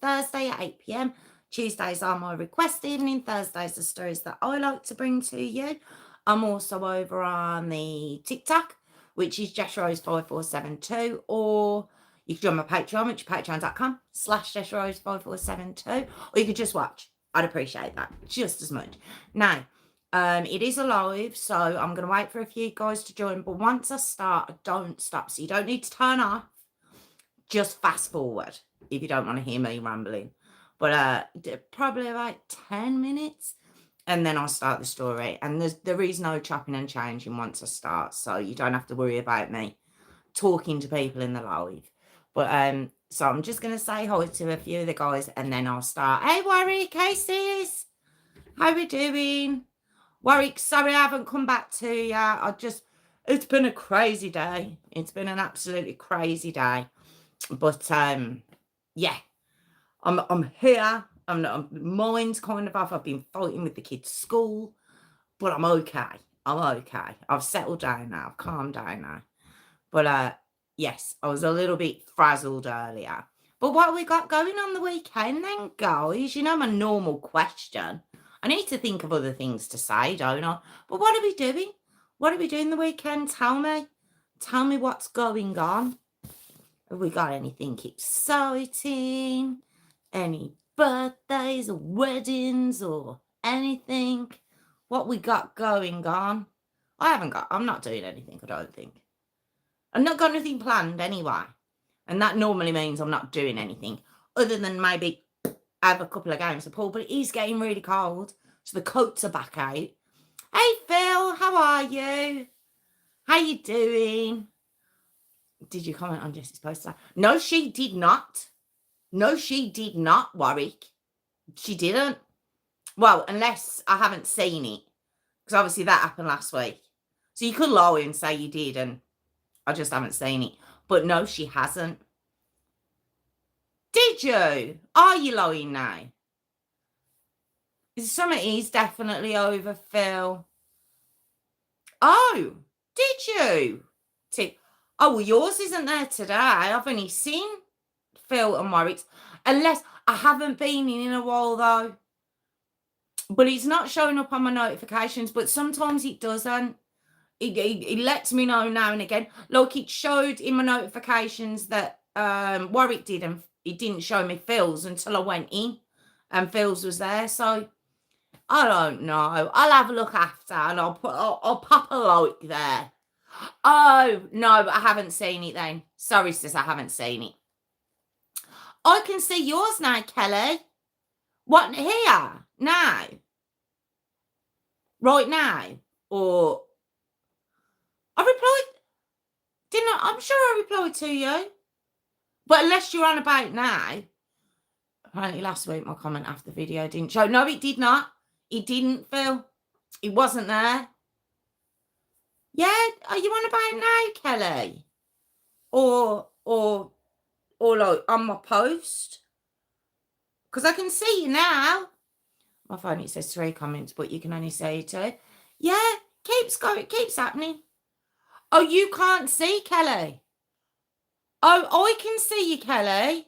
Thursday at 8 p.m. Tuesdays are my request evening. Thursdays are stories that I like to bring to you. I'm also over on the TikTok, which is JessRose5472, or you can join my Patreon, which is patreon.com/JessRose5472, or you could just watch. I'd appreciate that just as much. Now, it is alive, so I'm going to wait for a few guys to join, but once I start, I don't stop, so you don't need to turn off. Just fast forward if you don't want to hear me rambling. But probably about 10 minutes, and then I'll start the story. And there is no chopping and changing once I start, so you don't have to worry about me talking to people in the live. But so I'm just going to say hi to a few of the guys, and then I'll start. Hey, Warwick, hey, sis. How we doing? Warwick, sorry I haven't come back to you. It's been a crazy day. It's been an absolutely crazy day. But yeah, I'm here. Mine's kind of off. I've been fighting with the kids' school, but I'm okay. I'm okay. I've settled down now. I've calmed down now. But yes, I was a little bit frazzled earlier. But what have we got going on the weekend then, guys? You know my normal question. I need to think of other things to say, don't I? But what are we doing? What are we doing the weekend? Tell me. Tell me what's going on. Have we got anything exciting? Any birthdays or weddings or anything? What we got going on? I'm not doing anything, I don't think. I've not got anything planned anyway. And that normally means I'm not doing anything other than maybe have a couple of games of pool. But it is getting really cold, so the coats are back out. Hey, Phil, how are you? How you doing? Did you comment on Jess's post? No, she did not. No, she did not, Warwick. She didn't. Well, unless I haven't seen it. Because obviously that happened last week. So you could lie and say you did and I just haven't seen it. But no, she hasn't. Did you? Are you lying now? Summer is definitely over, Phil. Oh, did you? Oh, well, yours isn't there today. I've only seen Phil and Warwick's. Unless I haven't been in a while, though. But it's not showing up on my notifications. But sometimes it doesn't. It lets me know now and again. Like it showed in my notifications that Warwick did, and it didn't show me Phil's until I went in and Phil's was there. So I don't know. I'll have a look after and I'll pop a like there. Oh, no, but I haven't seen it then. Sorry, sis, I haven't seen it. I can see yours now, Kelly. What, here? Now? Right now? Or I replied, didn't I? I'm sure I replied to you. But unless you're on about now. Apparently last week my comment after the video didn't show. No, it did not. It didn't, Phil. It wasn't there. Yeah, are you on about now, Kelly? Or like on my post? Because I can see you now. My phone, it says 3 comments, but you can only see 2. Yeah, keeps going, keeps happening. Oh, you can't see, Kelly. Oh, I can see you, Kelly.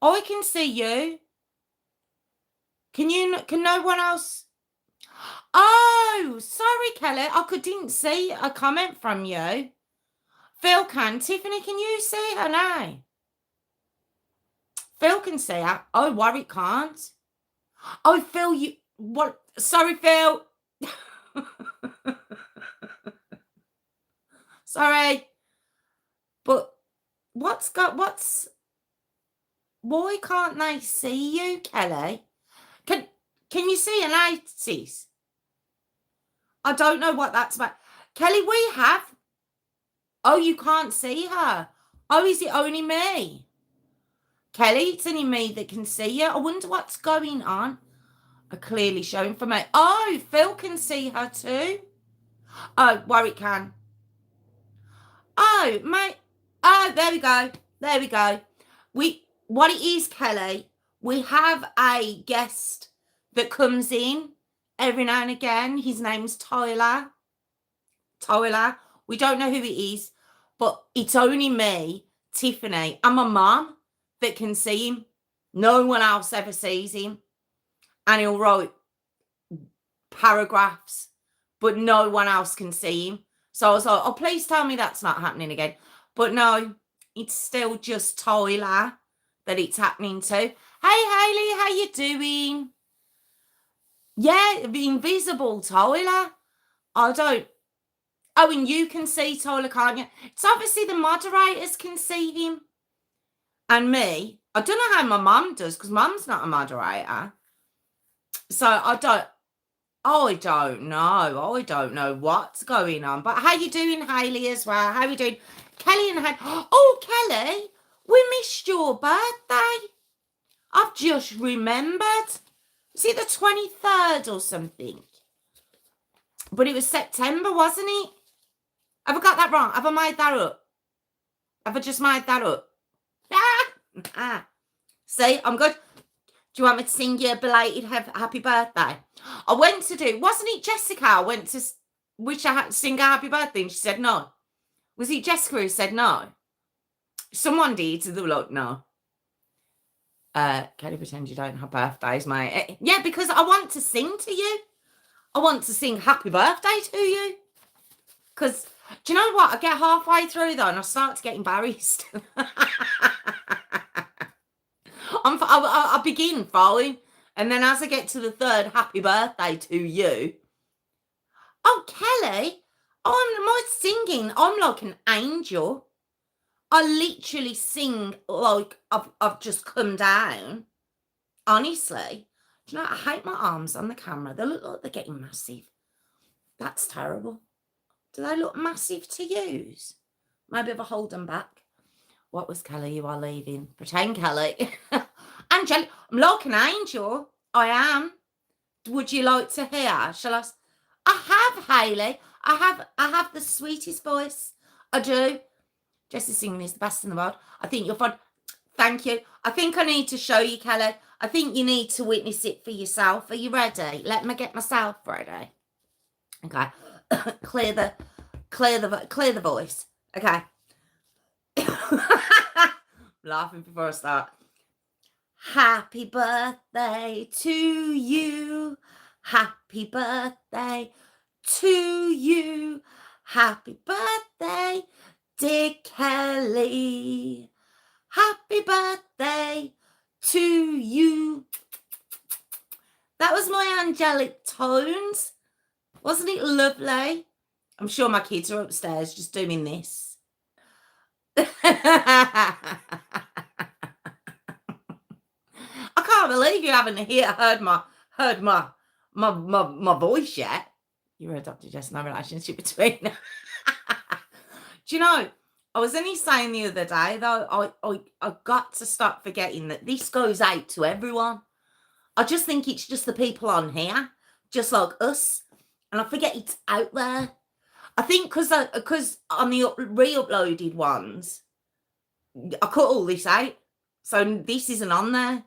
I can see you. Can no one else? Oh, sorry, Kelly. I didn't see a comment from you. Phil can. Tiffany, can you see her now? Phil can see her. Oh, Warwick can't. Oh, Phil, you... What? Sorry, Phil. Sorry. But what's... Why can't they see you, Kelly? Can you see her now, sis? I don't know what that's about. Kelly, we have... Oh, you can't see her. Oh, is it only me? Kelly, it's only me that can see you. I wonder what's going on. Are clearly showing for me. Oh, Phil can see her too. Oh, Warwick can. Oh, mate. Oh, there we go. There we go. What it is, Kelly, we have a guest that comes in every now and again. His name's Tyler. Tyler. We don't know who he is, but it's only me, Tiffany, and my mum that can see him. No one else ever sees him. And he'll write paragraphs, but no one else can see him. So I was like, oh, please tell me that's not happening again. But no, it's still just Tyler that it's happening to. Hey, Hayley, how you doing? Yeah, the invisible Tyler. I don't. Oh, and you can see Tyler, can't you? It's obviously the moderators can see him. And me. I don't know how my mum does, because mum's not a moderator. So I don't know. I don't know what's going on. But how you doing, Hayley, as well? How are you doing? Kelly and Hayley. Oh, Kelly, we missed your birthday. I've just remembered. Was it the 23rd or something? But it was September, wasn't it? Have I got that wrong? Have I made that up? Have I just made that up? See, I'm good. Do you want me to sing you a belated happy birthday? I went to do, wasn't it Jessica? I went to wish I had to sing a happy birthday and she said no. Was it Jessica who said no? Someone did, so they were like, no. Can you pretend you don't have birthdays, mate? Yeah, because I want to sing to you. I want to sing happy birthday to you. Because, do you know what? I get halfway through though and I start to get embarrassed. I begin fine. And then as I get to the third happy birthday to you. Oh, Kelly, my singing, I'm like an angel. I literally sing like I've just come down. Honestly. Do you know, I hate my arms on the camera. They look like they're getting massive. That's terrible. Do they look massive to use? Maybe if I hold them back. What was Kelly? You are leaving. Pretend, Kelly. Angel, I'm like an angel. I am. Would you like to hear? Shall I have, Hayley. I have the sweetest voice. I do. Jess's singing is the best in the world. I think you're fun. Thank you. I think I need to show you, Kelly. I think you need to witness it for yourself. Are you ready? Let me get myself ready. Okay. clear the voice. Okay. Laughing before I start. Happy birthday to you. Happy birthday to you. Happy birthday, dear Kelly. Happy birthday to you. That was my angelic tones. Wasn't it lovely? I'm sure my kids are upstairs just doing this. I can't believe you haven't heard my voice yet. You're adopted, Jess, no relationship between. Do you know, I was only saying the other day, though, I got to stop forgetting that this goes out to everyone. I just think it's just the people on here, just like us. And I forget it's out there. I think because on the re-uploaded ones, I cut all this out. So this isn't on there.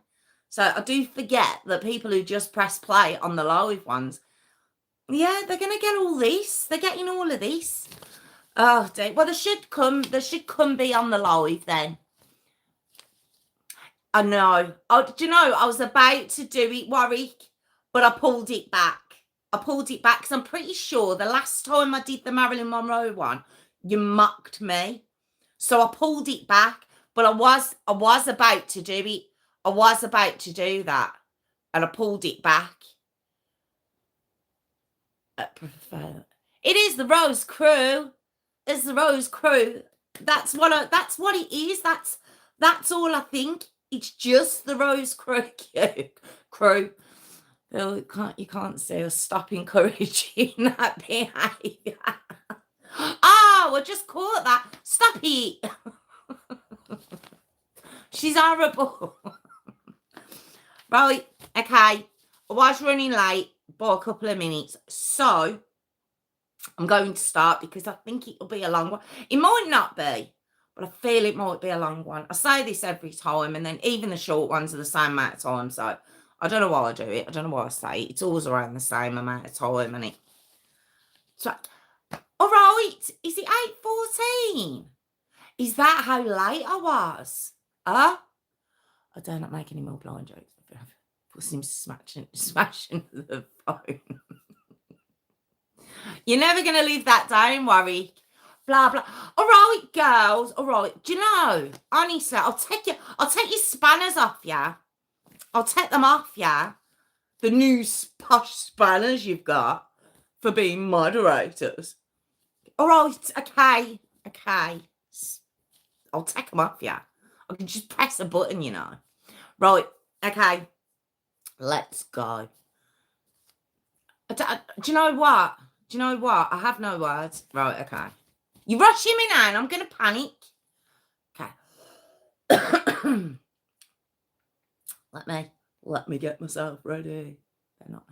So I do forget that people who just press play on the live ones, yeah, they're going to get all this. They're getting all of this. Oh, dear. Well, they should come be on the live then. I know. Do you know, I was about to do it, Warwick, but I pulled it back. Because I'm pretty sure the last time I did the Marilyn Monroe one, you mocked me. So I pulled it back, but I was about to do it. I was about to do that, and I pulled it back. It is the Rose Crew. It's the Rose Crew. That's what it is. That's all I think. It's just the Rose Crew. Crew. Bill, you can't say us stop encouraging that behaviour. Oh, I just caught that. Stop it. She's horrible. Right, okay. I was running late by a couple of minutes. So I'm going to start because I think it'll be a long one. It might not be, but I feel it might be a long one. I say this every time, and then even the short ones are the same amount of time. So I don't know why I do it. I don't know why I say it. It's always around the same amount of time, isn't it? So, all right. Is it 8:14? Is that how late I was? I dare not make any more blind jokes. Puss him smashing the phone. You're never going to leave that, don't worry. Blah, blah. All right, girls. All right. Do you know, honestly, I'll take your spanners off, yeah? I'll take them off, yeah? The new posh spanners you've got for being moderators. All right, okay. I'll take them off, yeah? I can just press a button, you know. Right, okay. Let's go. Do you know what? I have no words. Right, okay. You're rushing me now and I'm going to panic. Okay. Let me get myself ready. They're not.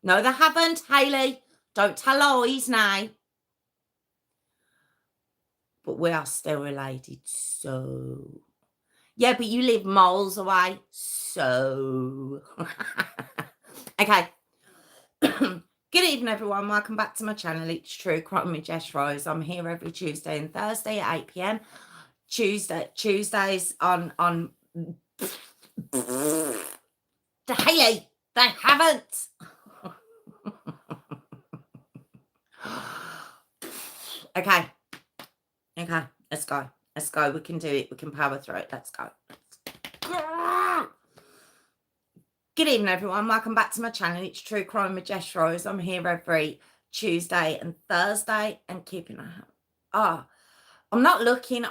No, they haven't, Hayley. Don't tell lies now. But we are still related, so... Yeah, but you live miles away, so... Okay. Good evening, everyone. Welcome back to my channel. It's True Crime with Jess Rose. I'm here every Tuesday and Thursday at 8 p.m. Tuesdays on... Hayley, they haven't. Okay, let's go. We can do it. We can power through it. Let's go. Good evening, everyone. Welcome back to my channel. It's True Crime with Jess Rose. I'm here every Tuesday and Thursday and keeping an eye. I'm not looking.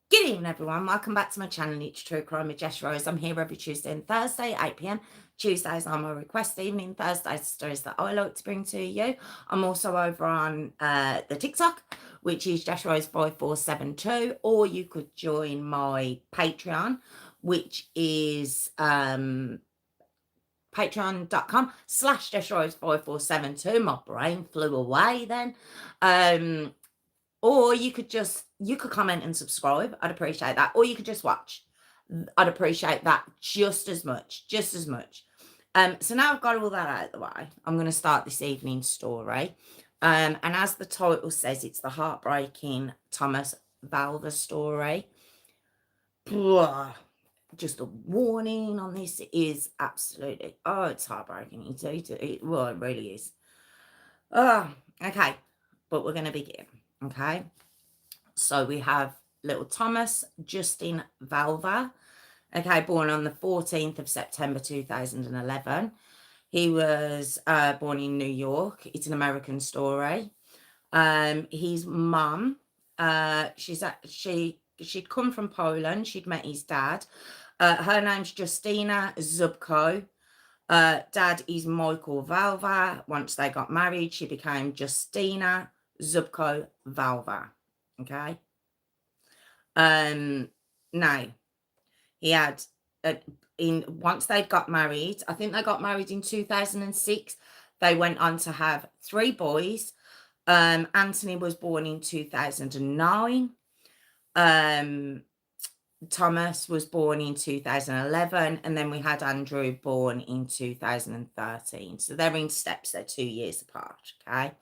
Good evening, everyone. Welcome back to my channel. It's True Crime with Jess Rose. I'm here every Tuesday and Thursday, 8 p.m. Tuesdays are my request evening. Thursdays, stories that I like to bring to you. I'm also over on the TikTok, which is Jess Rose 5472, or you could join my Patreon, which is patreon.com/Jess Rose 5472. My brain flew away then. Or you could comment and subscribe. I'd appreciate that. Or you could just watch. I'd appreciate that just as much. So now I've got all that out of the way, I'm going to start this evening's story. And as the title says, it's the heartbreaking Justyna-Valva story. Just a warning on this. It is absolutely, it's heartbreaking. It really is. Okay. But we're going to begin. Okay, so we have little Thomas Justyna Valva, okay, born on the 14th of September 2011. He was born in New York. It's an American story. His mum, she'd come from Poland. She'd met his dad. Her name's Justyna Zubko. Dad is Michael-Valva. Once they got married, she became Justyna Zubko-Valva. Okay. Now he had once they'd got married, I think they got married in 2006. They went on to have 3 boys. Anthony was born in 2009. Thomas was born in 2011, and then we had Andrew born in 2013. So they're in steps. They're 2 years apart. Okay.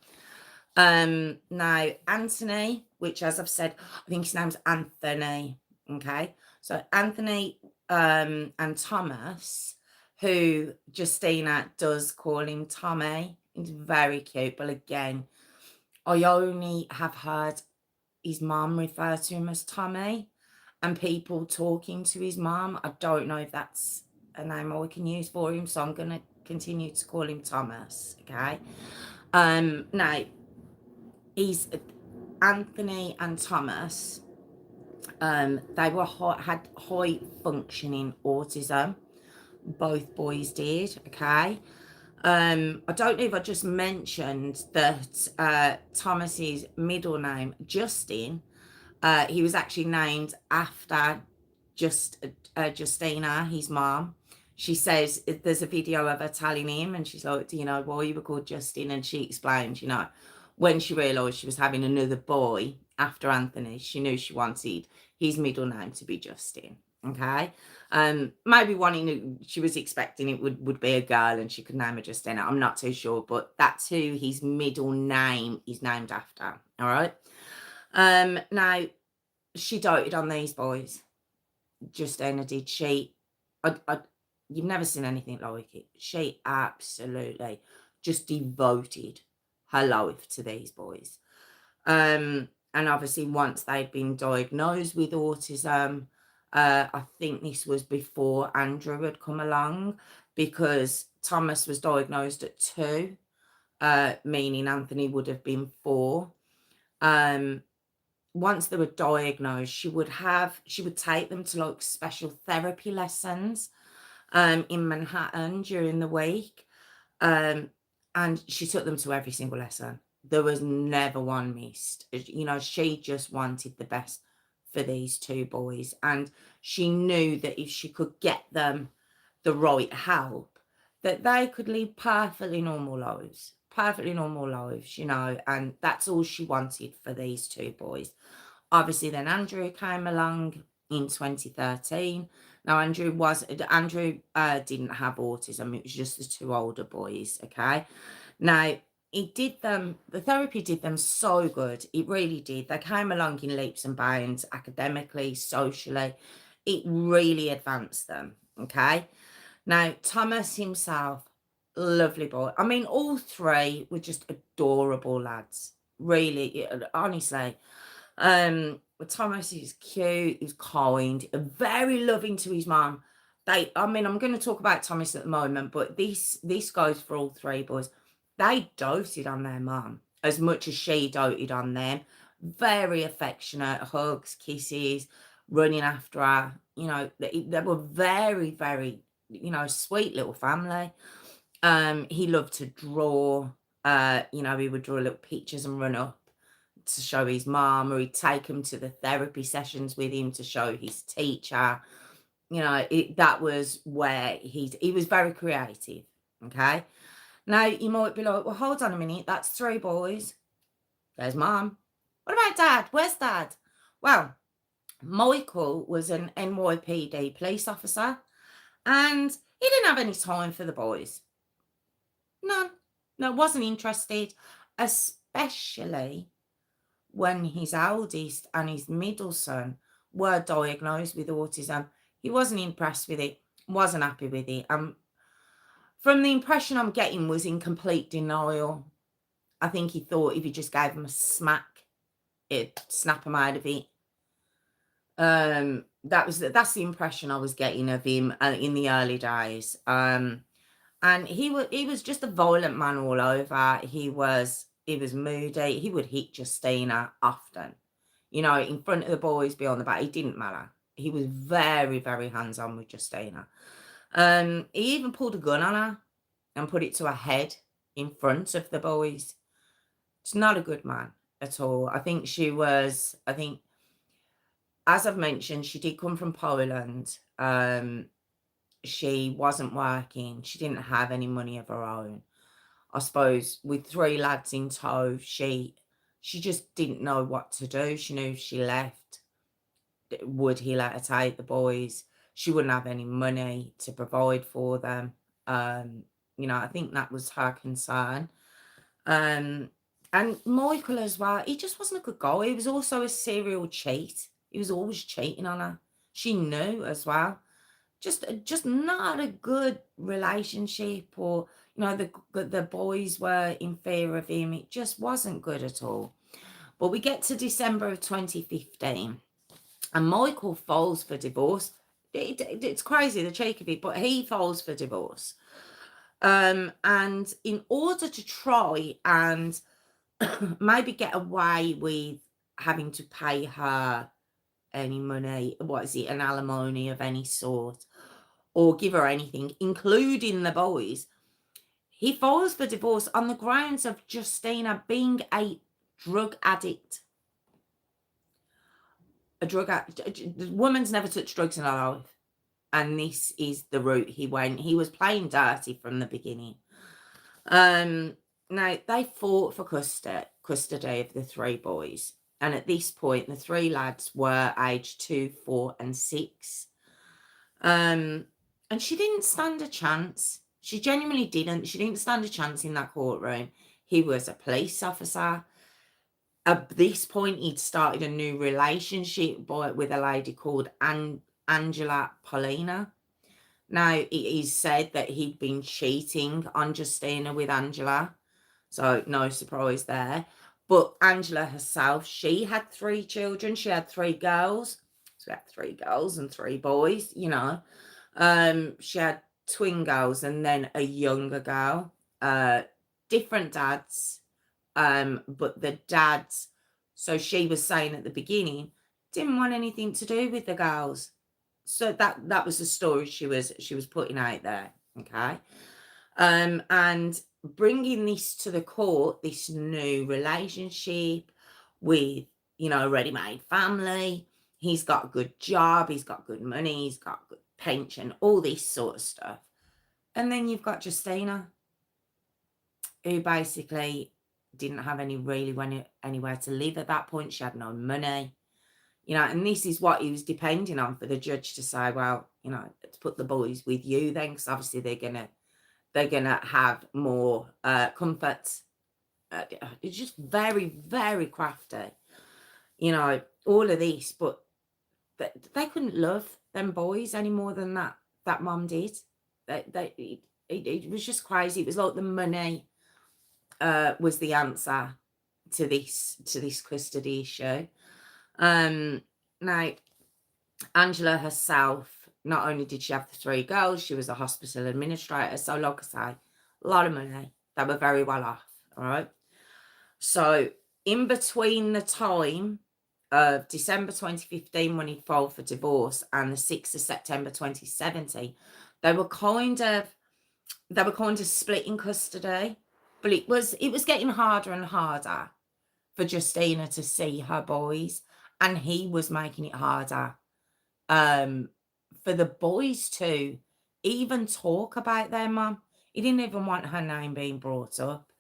Now Anthony, which, as I've said, I think his name's Anthony. Okay, so Anthony and Thomas, who Justyna does call him Tommy. He's very cute, but again, I only have heard his mum refer to him as Tommy, and people talking to his mum. I don't know if that's a name I can use for him, so I'm gonna continue to call him Thomas. Okay. Now he's Anthony and Thomas. They had high functioning autism. Both boys did. Okay. I don't know if I just mentioned that Thomas's middle name, Justin, he was actually named after Justyna, his mom. She says there's a video of her telling him, and she's like, do you know why you were called Justin? And she explained, you know, when she realised she was having another boy after Anthony, she knew she wanted his middle name to be Justin. Okay. Maybe she was expecting it would be a girl and she could name her Justyna. I'm not too sure, but that's who his middle name is named after. All right. Now She doted on these boys. Justyna did. You've never seen anything like it. She absolutely just devoted her life to these boys. And obviously, once they'd been diagnosed with autism, I think this was before Andrew had come along, because Thomas was diagnosed at 2, meaning Anthony would have been 4. Once they were diagnosed, she would take them to like special therapy lessons in Manhattan during the week. And she took them to every single lesson. There was never one missed. You know, she just wanted the best for these 2 boys. And she knew that if she could get them the right help, that they could lead perfectly normal lives, you know, and that's all she wanted for these 2 boys. Obviously, then Andrew came along in 2013. Now, Andrew didn't have autism. It was just the 2 older boys, okay? Now, the therapy did them so good. It really did. They came along in leaps and bounds, academically, socially. It really advanced them, okay? Now, Thomas himself, lovely boy. I mean, all 3 were just adorable lads. Really, honestly. Thomas is cute, he's kind, very loving to his mum. I'm going to talk about Thomas at the moment, but this goes for all 3 boys. They doted on their mum as much as she doted on them. Very affectionate, hugs, kisses, running after her. You know, they were very, very, you know, sweet little family. He loved to draw. You know, he would draw little pictures and run up to show his mom, or he'd take him to the therapy sessions with him to show his teacher. You know, that was where he was very creative. Okay. Now you might be like, well, hold on a minute, that's 3 boys. There's mom. What about dad? Where's dad? Well, Michael was an NYPD police officer, and he didn't have any time for the boys. None. No, wasn't interested, especially when his eldest and his middle son were diagnosed with autism. He wasn't impressed with it, wasn't happy with it. From the impression I'm getting, was in complete denial. I think he thought if he just gave him a smack, it'd snap him out of it. That's the impression I was getting of him in the early days. And he was just a violent man all over. He was moody. He would hit Justyna often, you know, in front of the boys, behind the back. It didn't matter. He was very, very hands-on with Justyna. He even pulled a gun on her and put it to her head in front of the boys. It's not a good man at all. I think, as I've mentioned, she did come from Poland. She wasn't working. She didn't have any money of her own. I suppose with 3 lads in tow, she just didn't know what to do. She knew if she left, would he let her take the boys? She wouldn't have any money to provide for them. You know, I think that was her concern. And Michael as well, he just wasn't a good guy. He was also a serial cheat. He was always cheating on her. She knew as well. Just not a good relationship, or, you know, the boys were in fear of him. It just wasn't good at all. But we get to December of 2015, and Michael files for divorce. It's crazy, the cheek of it, but he files for divorce. And in order to try and maybe get away with having to pay her any money, an alimony of any sort, or give her anything, including the boys, he files for divorce on the grounds of Justyna being a drug addict. The woman's never touched drugs in her life, and this is the route he went. He was playing dirty from the beginning. Now, they fought for custody of the 3 boys, and at this point, the 3 lads were aged 2, 4, and 6. And she didn't stand a chance. She genuinely didn't. She didn't stand a chance in that courtroom. He was a police officer. At this point, he'd started a new relationship with a lady called Angela Paulina. Now, it is said that he'd been cheating on Justyna with Angela, so no surprise there. But Angela herself, she had 3 children. She had 3 girls. So we had 3 girls and 3 boys, you know. She had twin girls and then a younger girl. Different dads. But the dads, so she was saying at the beginning, didn't want anything to do with the girls. So that was the story she was putting out there. Okay. And bringing this to the court, this new relationship with, you know, a ready-made family. He's got a good job, he's got good money, he's got good pension, all this sort of stuff. And then you've got Justyna, who basically didn't have anywhere to live at that point. She had no money, you know, and this is what he was depending on for the judge to say, well, you know, let's put the boys with you then, because obviously they're gonna have more comforts. It's just very, very crafty, you know, all of this, but they couldn't love them boys any more than that mom did. It was just crazy. It was like the money was the answer to this custody issue. Now, Angela herself, not only did she have the 3 girls, she was a hospital administrator. So, like I say, a lot of money. They were very well off. All right. So, in between the time of December 2015, when he filed for divorce, and the 6th of September 2017, they were kind of splitting custody. But it was getting harder and harder for Justyna to see her boys, and he was making it harder for the boys to even talk about their mum. He didn't even want her name being brought up.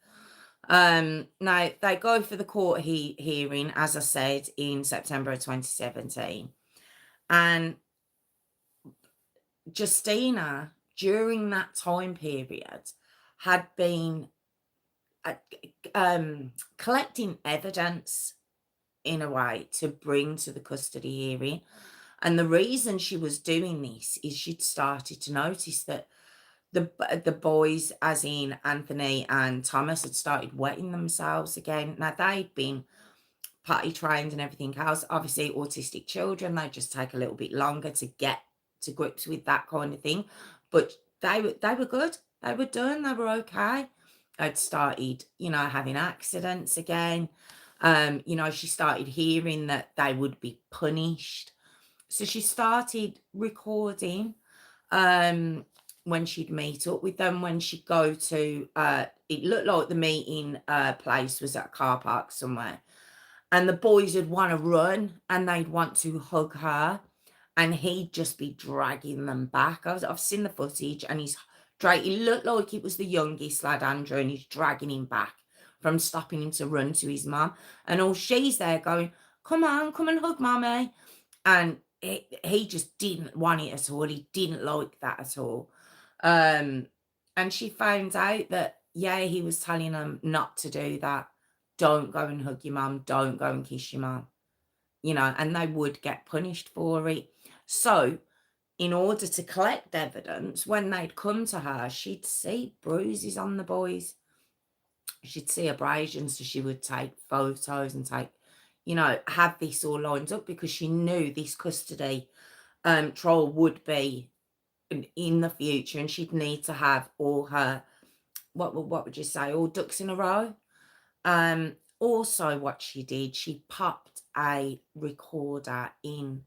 Now, they go for the court hearing, as I said, in September of 2017. And Justyna, during that time period, had been collecting evidence in a way to bring to the custody hearing. And the reason she was doing this is she'd started to notice that the boys, as in Anthony and Thomas, had started wetting themselves again. Now, they'd been potty trained and everything else. Obviously, autistic children, they just take a little bit longer to get to grips with that kind of thing. But they were good. They were done. They were okay. I'd started, you know, having accidents again. You know, she started hearing that they would be punished. So she started recording when she'd meet up with them, when she'd go to, it looked like the meeting place was at a car park somewhere. And the boys would want to run and they'd want to hug her. And he'd just be dragging them back. I've seen the footage, and he looked like it was the youngest lad, Andrew, and he's dragging him back from stopping him to run to his mum. And all she's there going, come on, come and hug mommy. And he just didn't want it at all. He didn't like that at all. And she found out that, yeah, he was telling them not to do that. Don't go and hug your mum. Don't go and kiss your mum. You know, and they would get punished for it. So, in order to collect evidence, when they'd come to her, she'd see bruises on the boys. She'd see abrasions, so she would take photos and you know, have this all lined up, because she knew this custody trial would be in the future, and she'd need to have all her, what would you say, all ducks in a row. Also, what she did, she popped a recorder in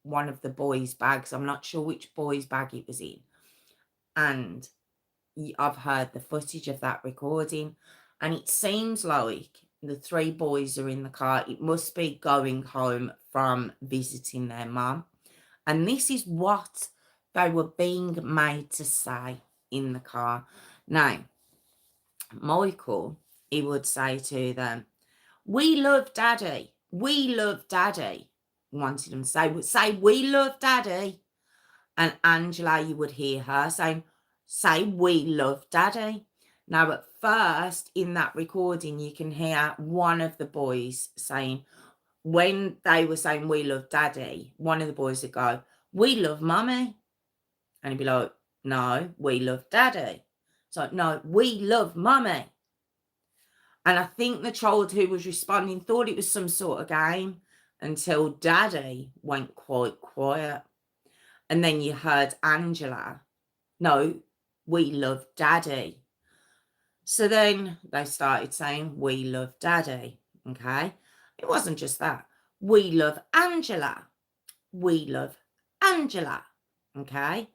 one of the boys' bags. I'm not sure which boy's bag it was in. And I've heard the footage of that recording. And it seems like the 3 boys are in the car. It must be going home from visiting their mum. And this is what they were being made to say in the car. Now, Michael, he would say to them, we love daddy. We love daddy. Wanted them to say, we love daddy. And Angela, you would hear her saying, say, we love daddy. Now, at first, in that recording, you can hear one of the boys saying, when they were saying, we love daddy, one of the boys would go, we love mummy. And he'd be like, no, we love daddy. So, no, we love mummy. And I think the child who was responding thought it was some sort of game until daddy went quite quiet. And then you heard Angela, no, we love daddy. So then they started saying, we love daddy. Okay. It wasn't just that. We love Angela. We love Angela. Okay.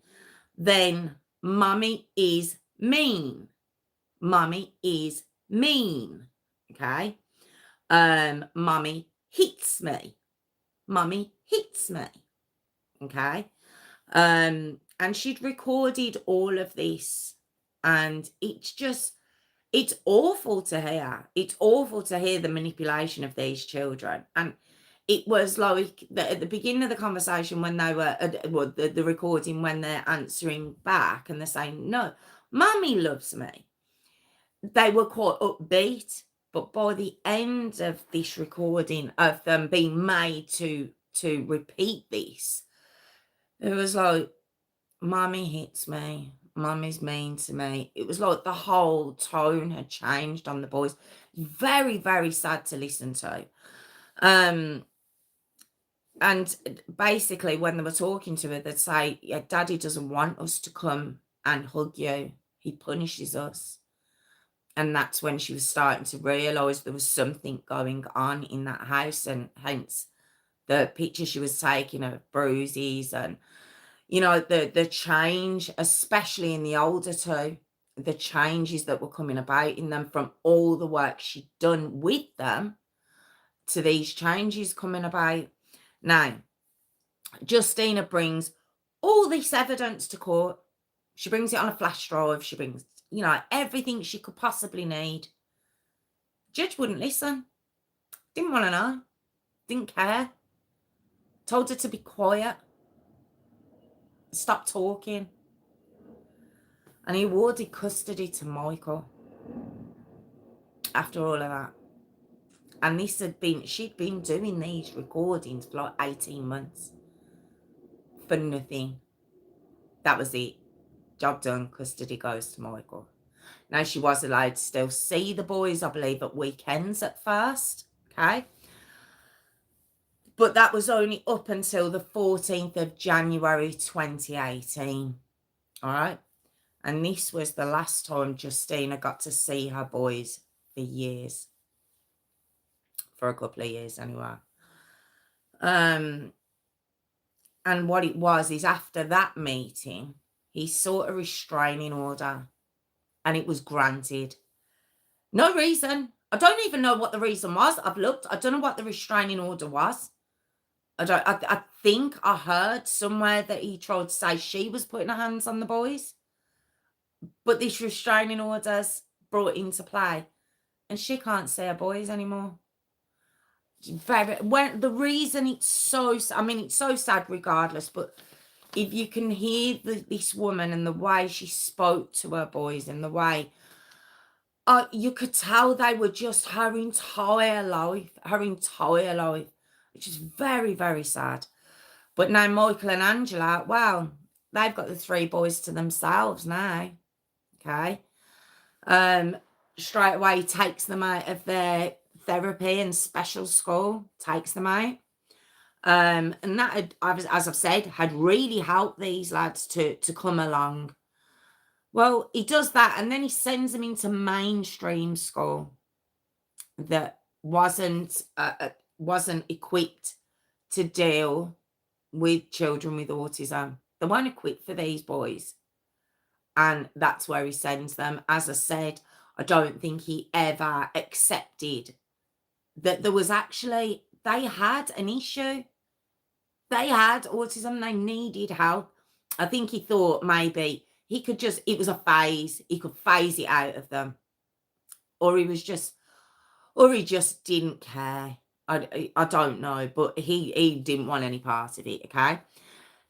Then mummy is mean. Mummy is mean. Okay. Mummy hits me. Mummy hits me. Okay. And she'd recorded all of this, and it's awful to hear. It's awful to hear the manipulation of these children. And it was like at the beginning of the conversation when they were, well, the recording, when they're answering back and they're saying, no, mummy loves me. They were quite upbeat. But by the end of this recording of them being made to repeat this, it was like, mummy hits me. Mummy's mean to me. It was like the whole tone had changed on the boys. Very, very sad to listen to. And basically, when they were talking to her, they'd say, yeah, daddy doesn't want us to come and hug you. He punishes us. And that's when she was starting to realise there was something going on in that house, and hence the picture she was taking of bruises and, you know, the change, especially in the older two, the changes that were coming about in them from all the work she'd done with them to these changes coming about. Now, Justyna brings all this evidence to court. She brings it on a flash drive. She brings, you know, everything she could possibly need. Judge wouldn't listen. Didn't want to know. Didn't care. Told her to be quiet. Stop talking. And he awarded custody to Michael after all of that. And this she'd been doing these recordings for like 18 months for nothing. That was it. Job done. Custody goes to Michael. Now, she was allowed to still see the boys, I believe, at weekends at first. Okay. But that was only up until the 14th of January 2018. All right. And this was the last time Justyna got to see her boys for years. For a couple of years, anyway. And what it was is, after that meeting, he sought a restraining order, and it was granted. No reason. I don't even know what the reason was. I've looked. I don't know what the restraining order was. I think I heard somewhere that he tried to say she was putting her hands on the boys. But this restraining order's brought into play, and she can't see her boys anymore. The reason it's so, I mean, it's so sad regardless, but if you can hear this woman and the way she spoke to her boys and the way, you could tell they were just her entire life, which is very, very sad. But now Michael and Angela, well, they've got the three boys to themselves now. Okay. Straight away takes them out of their therapy and special school, takes them out. And that had, as I've said, had really helped these lads to come along. Well, he does that, and then he sends them into mainstream school that wasn't equipped to deal with children with autism. They weren't equipped for these boys. And that's where he sends them. As I said, I don't think he ever accepted that there was actually, they had an issue. They had autism. They needed help. I think he thought maybe he could just, it was a phase. He could phase it out of them. Or he just didn't care. I don't know, but he didn't want any part of it, okay?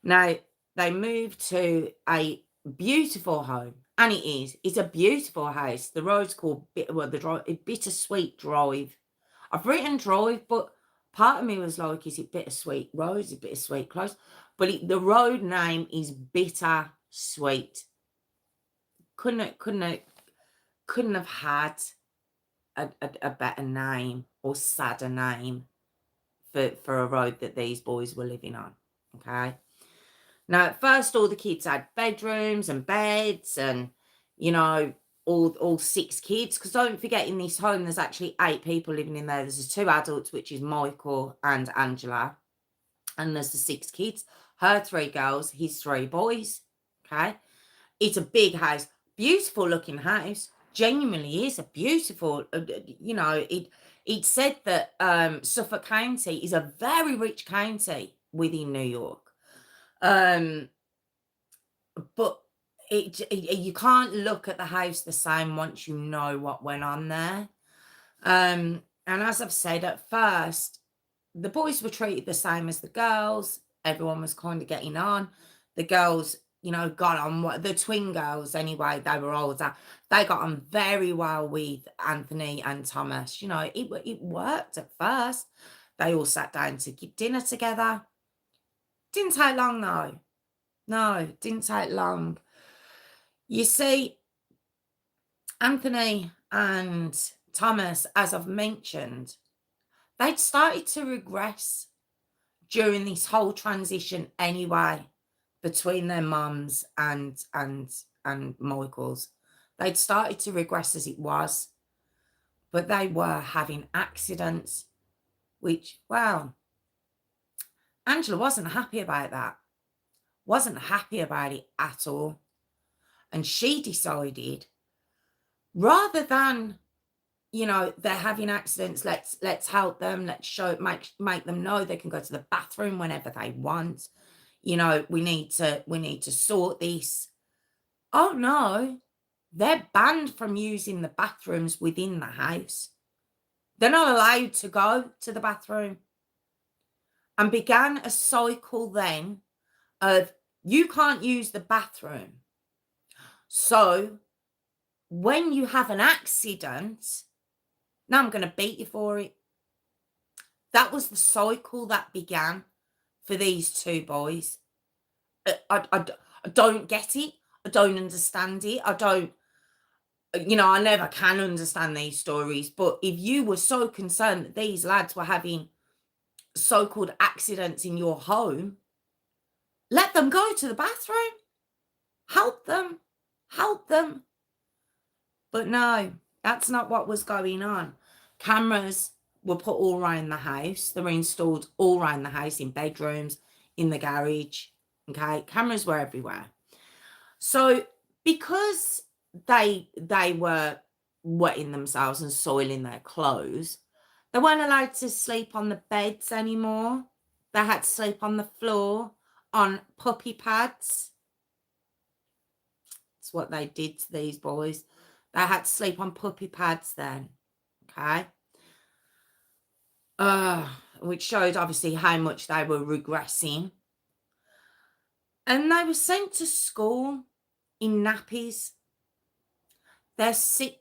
Now, they moved to a Beautiful home. And it is. It's a beautiful house. The road's called Bittersweet Drive. I've written drive, but part of me was like, is it Bittersweet Road? Is it Bittersweet Close? But the road name is Bittersweet. Couldn't have had a better name or sadder name for a road that these boys were living on. Okay. Now, at first, all the kids had bedrooms and beds and, you know, all 6 kids. Because don't forget, in this home, there's actually 8 people living in there. There's the 2 adults, which is Michael and Angela. And there's the 6 kids. Her 3 girls, his 3 boys. Okay. It's a big house. Beautiful looking house. Genuinely is a beautiful, you know, it said that Suffolk County is a very rich county within New York. But you can't look at the house the same once you know what went on there. And as I've said, at first, the boys were treated the same as the girls. Everyone was kind of getting on. The girls, you know, got on. The twin girls, anyway, they were older. They got on very well with Anthony and Thomas. You know, it worked at first. They all sat down to get dinner together. Didn't take long, though. No, didn't take long. You see, Anthony and Thomas, as I've mentioned, they'd started to regress during this whole transition anyway, between their mums and Michael's. They'd started to regress as it was, but they were having accidents, which, well, Angela wasn't happy about that. Wasn't happy about it at all. And she decided, rather than, you know, they're having accidents, let's help them, let's make them know they can go to the bathroom whenever they want. You know, we need to sort this. Oh no, they're banned from using the bathrooms within the house. They're not allowed to go to the bathroom. And began a cycle then of, you can't use the bathroom. So when you have an accident, now I'm going to beat you for it. That was the cycle that began for these 2 boys. I don't get it. I don't understand it. I don't, you know, I never can understand these stories. But if you were so concerned that these lads were having so-called accidents in your home, let them go to the bathroom. Help them. Help them. But no, that's not what was going on. Cameras were put all around the house. They were installed all around the house, in bedrooms, in the garage. Okay, cameras were everywhere. So because they were wetting themselves and soiling their clothes, they weren't allowed to sleep on the beds anymore. They had to sleep on the floor, on puppy pads. That's what they did to these boys. They had to sleep on puppy pads then. Okay. Which showed obviously how much they were regressing. And they were sent to school in nappies. They're 6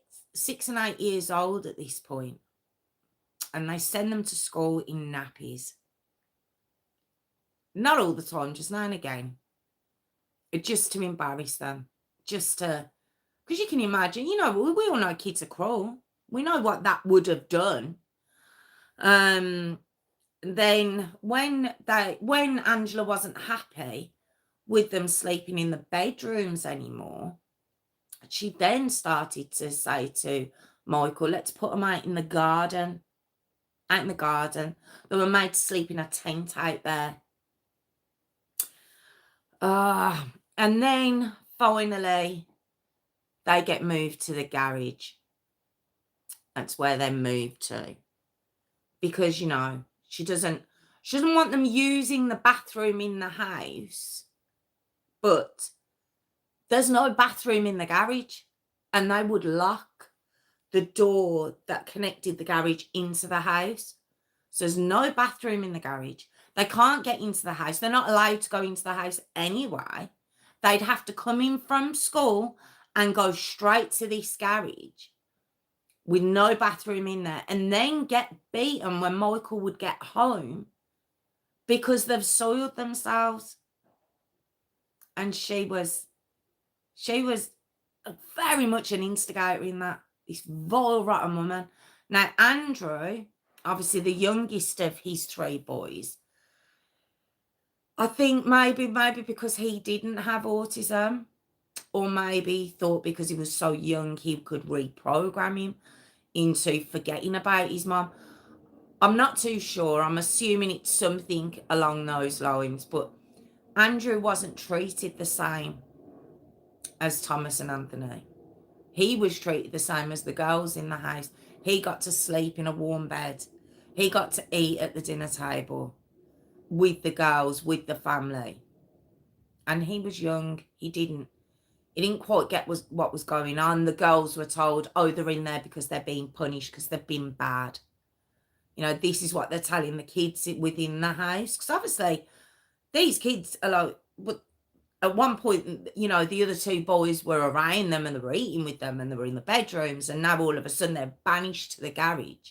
and 8 years old at this point. And they send them to school in nappies. Not all the time, just now and again. Just to embarrass them. Just to, because you can imagine, you know, we all know kids are cruel. We know what that would have done. Then when Angela wasn't happy with them sleeping in the bedrooms anymore, she then started to say to Michael, let's put them out in the garden. Out in the garden. They were made to sleep in a tent out there. And then finally they get moved to the garage. That's where they moved to. Because, you know, she doesn't want them using the bathroom in the house. But there's no bathroom in the garage. And they would lock the door that connected the garage into the house. So there's no bathroom in the garage. They can't get into the house. They're not allowed to go into the house anyway. they'd have to come in from school and go straight to this garage with no bathroom in there, and then get beaten when Michael would get home because they've soiled themselves. And she was very much an instigator in that. This vile, rotten woman. Now, Andrew, obviously the youngest of his 3 boys, I think maybe because he didn't have autism, or maybe thought because he was so young he could reprogram him into forgetting about his mum. I'm not too sure. I'm assuming it's something along those lines, but Andrew wasn't treated the same as Thomas and Anthony. He was treated the same as the girls in the house. He got to sleep in a warm bed. He got to eat at the dinner table with the girls, with the family. And he was young. He didn't quite get what was going on. The girls were told, oh, they're in there because they're being punished because they've been bad. You know, this is what they're telling the kids within the house. Because obviously, these kids are like, but at one point, you know, the other 2 boys were around them and they were eating with them and they were in the bedrooms. And now all of a sudden they're banished to the garage.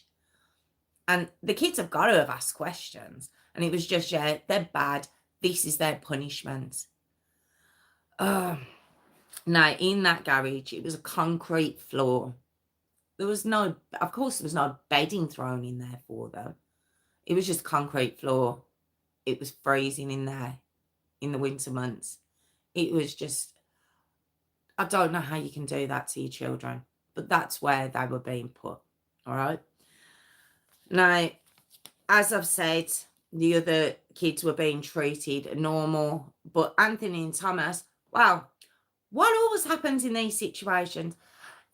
And the kids have got to have asked questions. And it was just, yeah, they're bad. This is their punishment. Now, in that garage, it was a concrete floor. There was no, of course, there was no bedding thrown in there for them. It was just concrete floor. It was freezing in there in the winter months. It was just, I don't know how you can do that to your children, but that's where they were being put. All right. Now, as I've said, the other kids were being treated normal, but Anthony and Thomas, well, what always happens in these situations?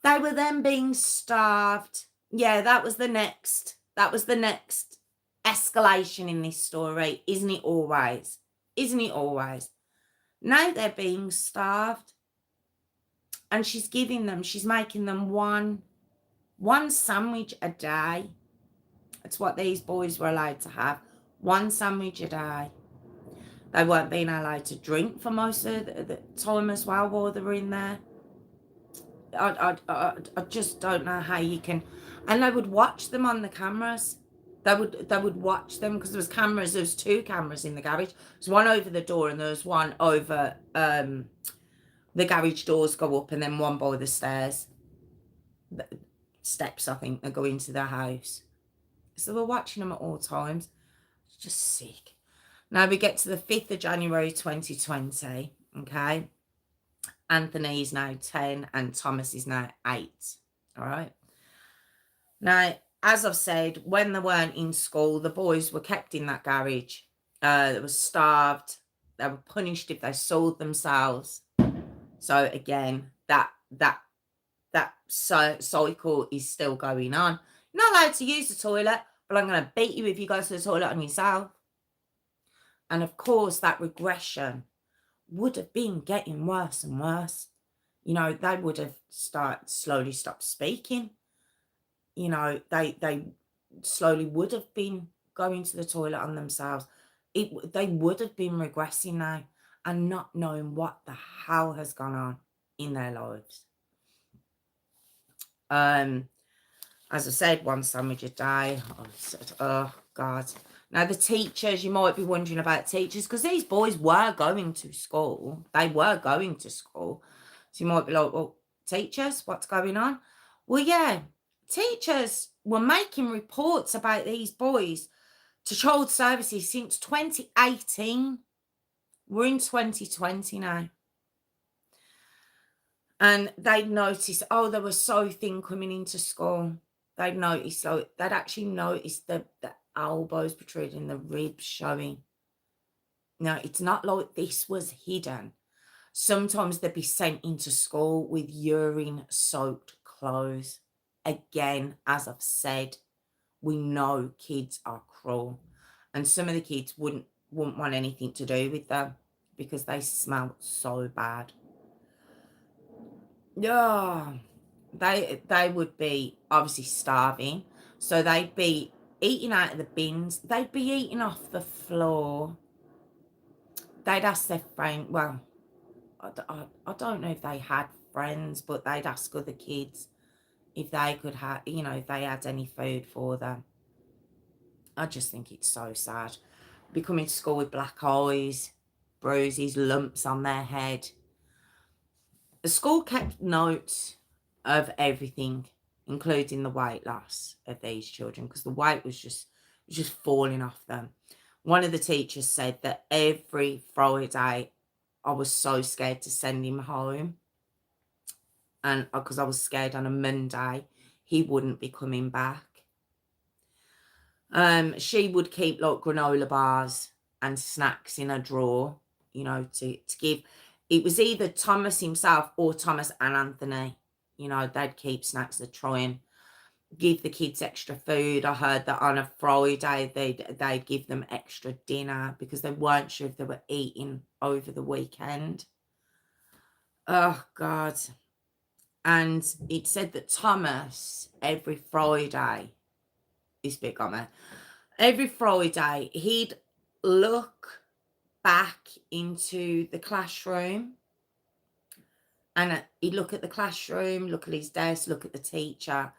They were then being starved. Yeah, that was the next escalation in this story, isn't it always? Isn't it always? Now they're being starved. And she's making them one sandwich a day. That's what these boys were allowed to have. 1 sandwich a day. They weren't being allowed to drink for most of the time as well while they were in there. I just don't know how you can. And they would watch them on the cameras. They would watch them because there was cameras. There was 2 cameras in the garage. There's one over the door and there was one over the garage doors go up and then one by the stairs. The steps, I think, that go into the house. So we're watching them at all times. It's just sick. Now we get to the 5th of January 2020. Okay. Anthony is now 10 and Thomas is now 8. All right. Now, as I've said, when they weren't in school, the boys were kept in that garage. They were starved. They were punished if they soiled themselves. So again, that cycle is still going on. You're not allowed to use the toilet, but I'm going to beat you if you go to the toilet on yourself. And of course, that regression would have been getting worse and worse. You know, they would have slowly stopped speaking. You know, they slowly would have been going to the toilet on themselves. They would have been regressing now and not knowing what the hell has gone on in their lives. As I said, 1 sandwich a day. Oh, God. Now, the teachers, you might be wondering about teachers, because these boys were going to school. They were going to school. So you might be like, well, teachers, what's going on? Well, yeah, teachers were making reports about these boys to child services since 2018. We're in 2020 now. And they'd noticed, oh, they were so thin coming into school. They'd actually noticed the elbows protruding, the ribs showing. Now, it's not like this was hidden. Sometimes they'd be sent into school with urine-soaked clothes. Again, as I've said, we know kids are cruel. And some of the kids wouldn't want anything to do with them because they smell so bad. Yeah, they would be obviously starving. So they'd be eating out of the bins. They'd be eating off the floor. They'd ask their friend, well, I don't know if they had friends, but they'd ask other kids if they could have, if they had any food for them. I just think it's so sad. Be coming to school with black eyes, bruises, lumps on their head. The school kept notes of everything, including the weight loss of these children, because the weight was just falling off them. One of the teachers said that every Friday I was so scared to send him home, and because I was scared on a Monday he wouldn't be coming back. She would keep like granola bars and snacks in a drawer, to give. It was either Thomas himself or Thomas and Anthony. They'd keep snacks to try and give the kids extra food. I heard that on a Friday they'd give them extra dinner because they weren't sure if they were eating over the weekend. Oh, God. And it said that Thomas, every Friday, this bit got me. Every Friday, he'd look back into the classroom and he'd look at the classroom, look at his desk, look at the teacher,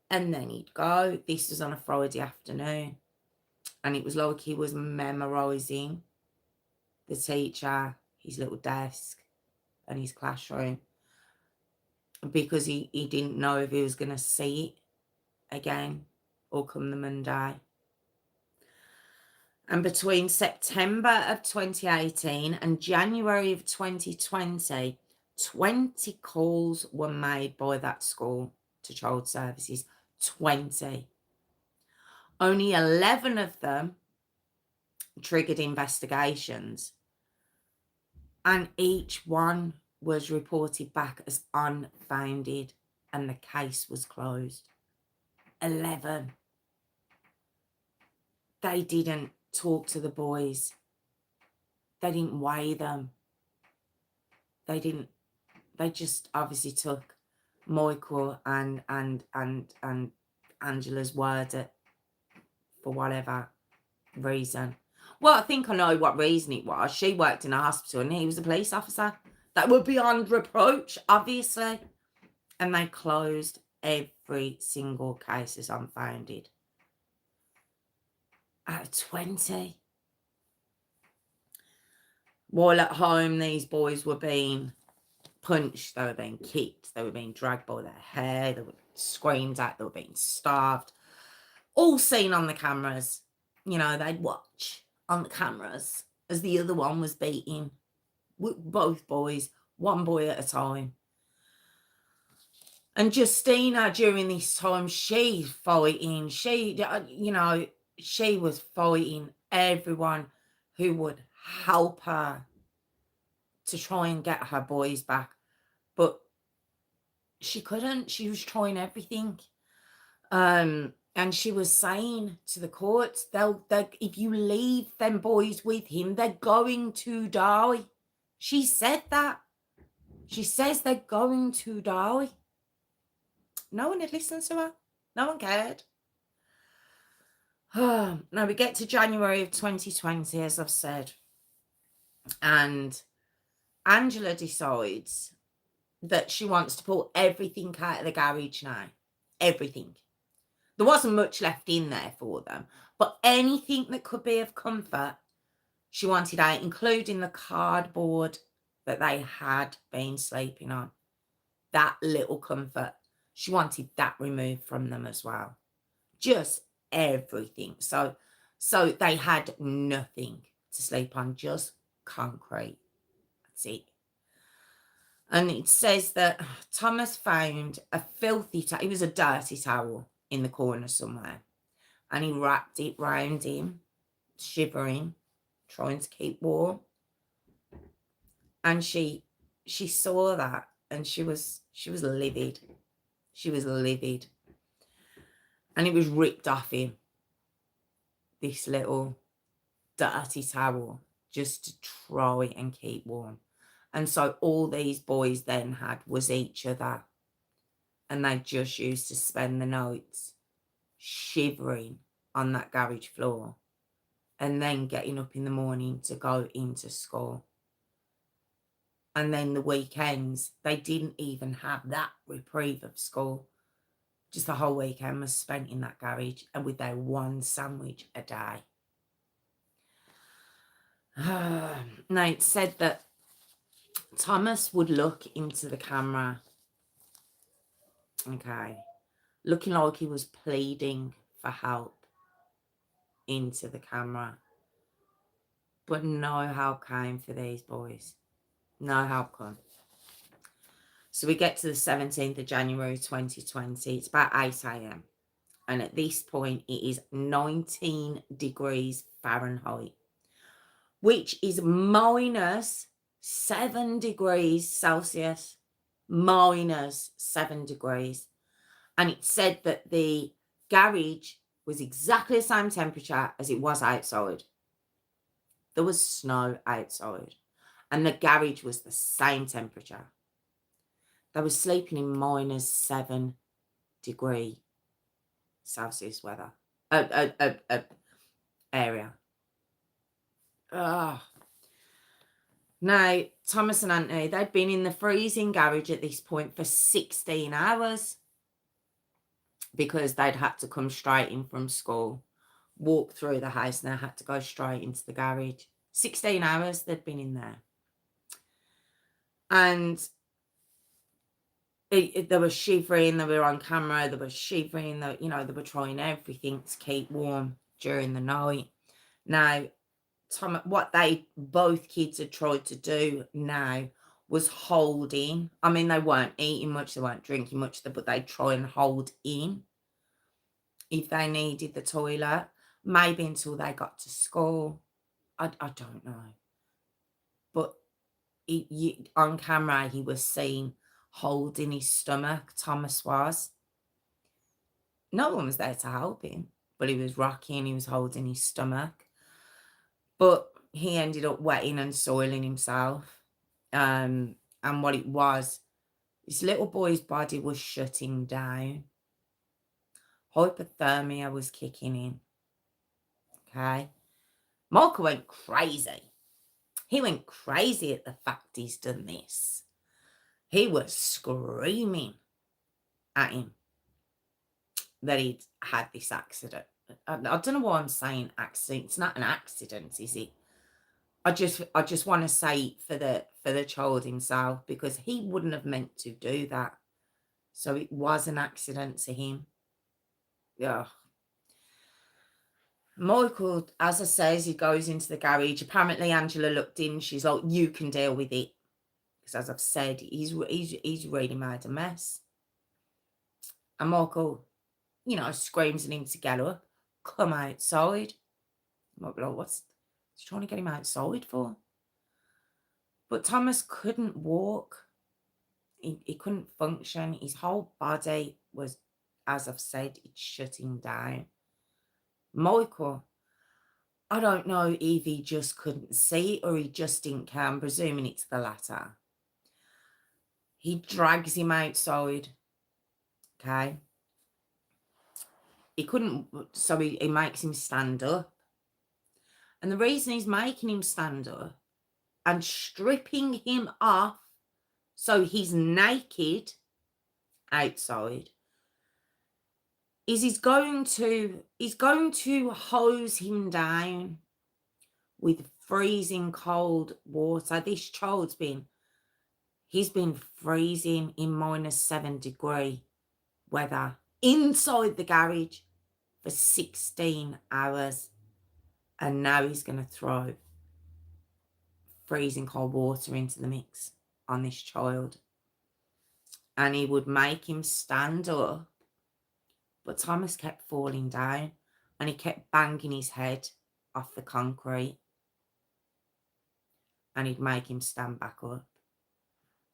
and then he'd go. This was on a Friday afternoon. And it was like he was memorising the teacher, his little desk, and his classroom, because he didn't know if he was going to see it again or come the Monday. And between September of 2018 and January of 2020, 20 calls were made by that school to child services. 20. Only 11 of them triggered investigations, and each one was reported back as unfounded, and the case was closed. 11. They didn't talk to the boys. They didn't weigh them. They just obviously took Michael and Angela's word for whatever reason. Well, I think I know what reason it was. She worked in a hospital and he was a police officer. That would be beyond reproach, obviously. And they closed every single case as unfounded. Out of 20. While at home, these boys were being punched, they were being kicked, they were being dragged by their hair, they were screamed at, they were being starved. All seen on the cameras. They'd watch on the cameras as the other one was beating both boys, one boy at a time. And Justyna, during this time, she's fighting. She was fighting everyone who would help her to try and get her boys back. But she couldn't. She was trying everything. And she was saying to the courts, if you leave them boys with him, they're going to die. She said that. She says they're going to die. No one had listened to her. No one cared. Now we get to January of 2020, as I've said. And Angela decides that she wants to pull everything out of the garage now. Everything. There wasn't much left in there for them, but anything that could be of comfort, she wanted out, including the cardboard that they had been sleeping on. That little comfort. She wanted that removed from them as well. Just everything. So they had nothing to sleep on, just concrete. That's it. And it says that Thomas found a filthy towel. It was a dirty towel in the corner somewhere. And he wrapped it round him, shivering, trying to keep warm. And she saw that and she was livid. She was livid. And it was ripped off him. This little dirty towel, just to try and keep warm. And so all these boys then had was each other. And they just used to spend the nights shivering on that garage floor and then getting up in the morning to go into school. And then the weekends, they didn't even have that reprieve of school. Just the whole weekend was spent in that garage and with their one sandwich a day. Now, it said that Thomas would look into the camera, okay, looking like he was pleading for help into the camera. But no help came for these boys. No help come. So we get to the 17th of January 2020. It's about 8 a.m. And at this point, it is 19 degrees Fahrenheit, which is minus 7 degrees Celsius. Minus 7 degrees. And it said that the garage was exactly the same temperature as it was outside. There was snow outside. And the garage was the same temperature. They were sleeping in minus 7 degree Celsius weather. Area. Ugh. Now, Thomas and Anthony, they'd been in the freezing garage at this point for 16 hours because they'd had to come straight in from school, walk through the house, and they had to go straight into the garage. 16 hours they'd been in there. And they were shivering, they were on camera, they were shivering, they were trying everything to keep warm during the night. Now, what both kids had tried to do now was hold in. I mean, they weren't eating much, they weren't drinking much, but they'd try and hold in if they needed the toilet, maybe until they got to school. I don't know. But on camera, he was seen holding his stomach, Thomas was. No one was there to help him, but he was rocking, he was holding his stomach. But he ended up wetting and soiling himself. And what it was, this little boy's body was shutting down. Hypothermia was kicking in. Okay. Michael went crazy. He went crazy at the fact he's done this. He was screaming at him that he'd had this accident. I don't know why I'm saying accident. It's not an accident, is it? I just want to say for the child himself, because he wouldn't have meant to do that. So it was an accident to him. Yeah. Michael, as I say, as he goes into the garage, apparently Angela looked in. She's like, "You can deal with it," because as I've said, he's really made a mess. And Michael, screams at him to get up, come outside. Might be like, what's trying to get him outside for? But Thomas couldn't walk. He couldn't function. His whole body was, as I've said, it's shutting down. Michael, I don't know if he just couldn't see it or he just didn't care. I'm presuming it's the latter. He drags him outside. Okay. He couldn't, so he makes him stand up. And the reason he's making him stand up and stripping him off so he's naked outside is he's going to hose him down with freezing cold water. This child's been freezing in minus 7 degree weather inside the garage for 16 hours. And now he's going to throw freezing cold water into the mix on this child. And he would make him stand up. But Thomas kept falling down and he kept banging his head off the concrete. And he'd make him stand back up.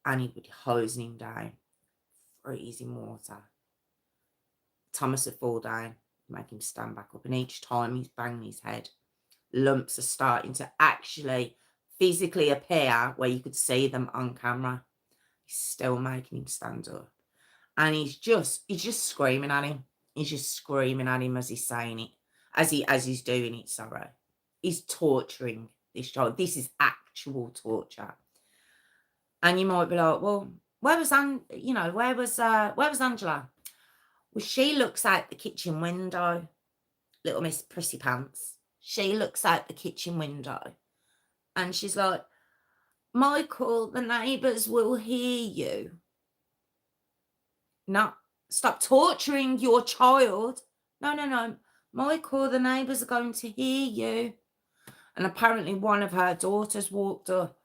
And he would hose him down, freezing water. Thomas would fall down, make him stand back up. And each time he's banging his head, lumps are starting to actually physically appear where you could see them on camera. He's still making him stand up. And he's just screaming at him. He's just screaming at him as he's saying it. As he's doing it, sorry. He's torturing this child. This is actual torture. And you might be like, well, where was Angela? Well, she looks out the kitchen window, little Miss Prissy Pants. She looks out the kitchen window and she's like, Michael, the neighbours will hear you. No, stop torturing your child. No. Michael, the neighbours are going to hear you. And apparently one of her daughters walked up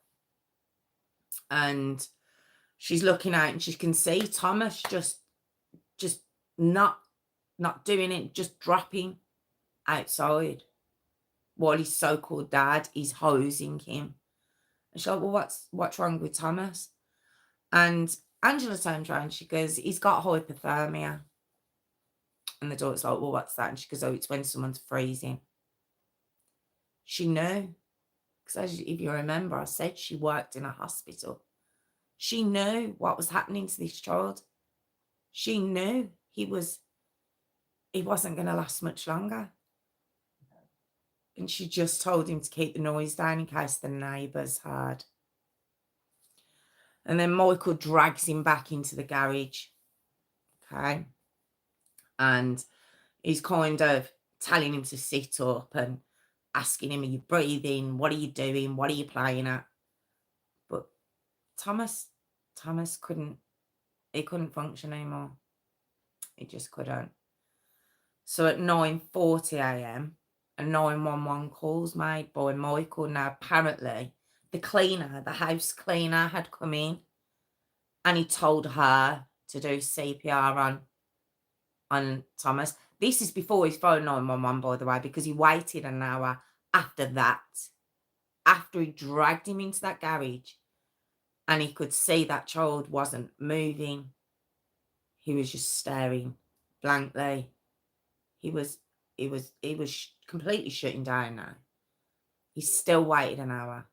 and she's looking out and she can see Thomas just not doing it, just dropping outside while his so-called dad is hosing him. And she's like, well, what's wrong with Thomas? And Angela turns around, she goes, he's got hypothermia. And the daughter's like, well, what's that? And she goes, oh, it's when someone's freezing. She knew. Because if you remember, I said she worked in a hospital. She knew what was happening to this child. She knew he wasn't going to last much longer. And she just told him to keep the noise down in case the neighbours heard. And then Michael drags him back into the garage. Okay. And he's kind of telling him to sit up and asking him, are you breathing? What are you doing? What are you playing at? But Thomas couldn't function anymore. He just couldn't. So at 9:40 a.m, a 911 call's made by Michael. Now, apparently, the house cleaner had come in and he told her to do CPR on Thomas. This is before he's phoned 911, by the way, because he waited an hour after that, after he dragged him into that garage and he could see that child wasn't moving. He was just staring blankly. He was completely shutting down now. He still waited an hour.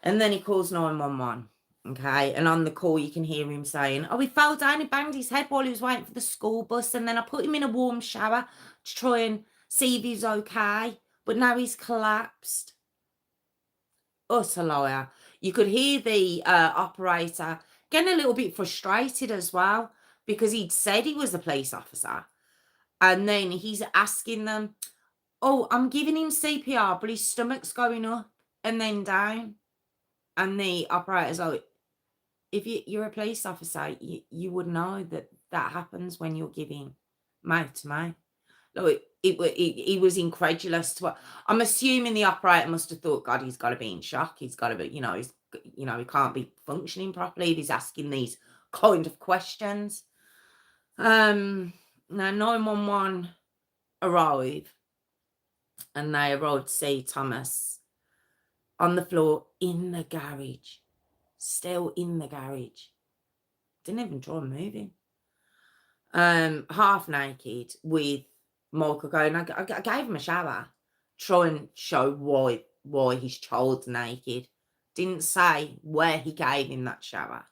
And then he calls 911. Okay. And on the call, you can hear him saying, oh, he fell down and banged his head while he was waiting for the school bus. And then I put him in a warm shower to try and see if he's okay. But now he's collapsed. Utter liar. You could hear the operator getting a little bit frustrated as well because he'd said he was a police officer. And then he's asking them, oh, I'm giving him CPR, but his stomach's going up and then down. And the operator's like, if you're a police officer, you would know that happens when you're giving mouth to mouth. Like, he was incredulous to what I'm assuming the operator must have thought, God, he's got to be in shock. He's got to be, he can't be functioning properly if he's asking these kind of questions. Now 911 arrive and they arrived to see Thomas on the floor in the garage, still in the garage. Didn't even try and move him. Half naked with Michael going, I gave him a shower, try and show why his child's naked. Didn't say where he gave him that shower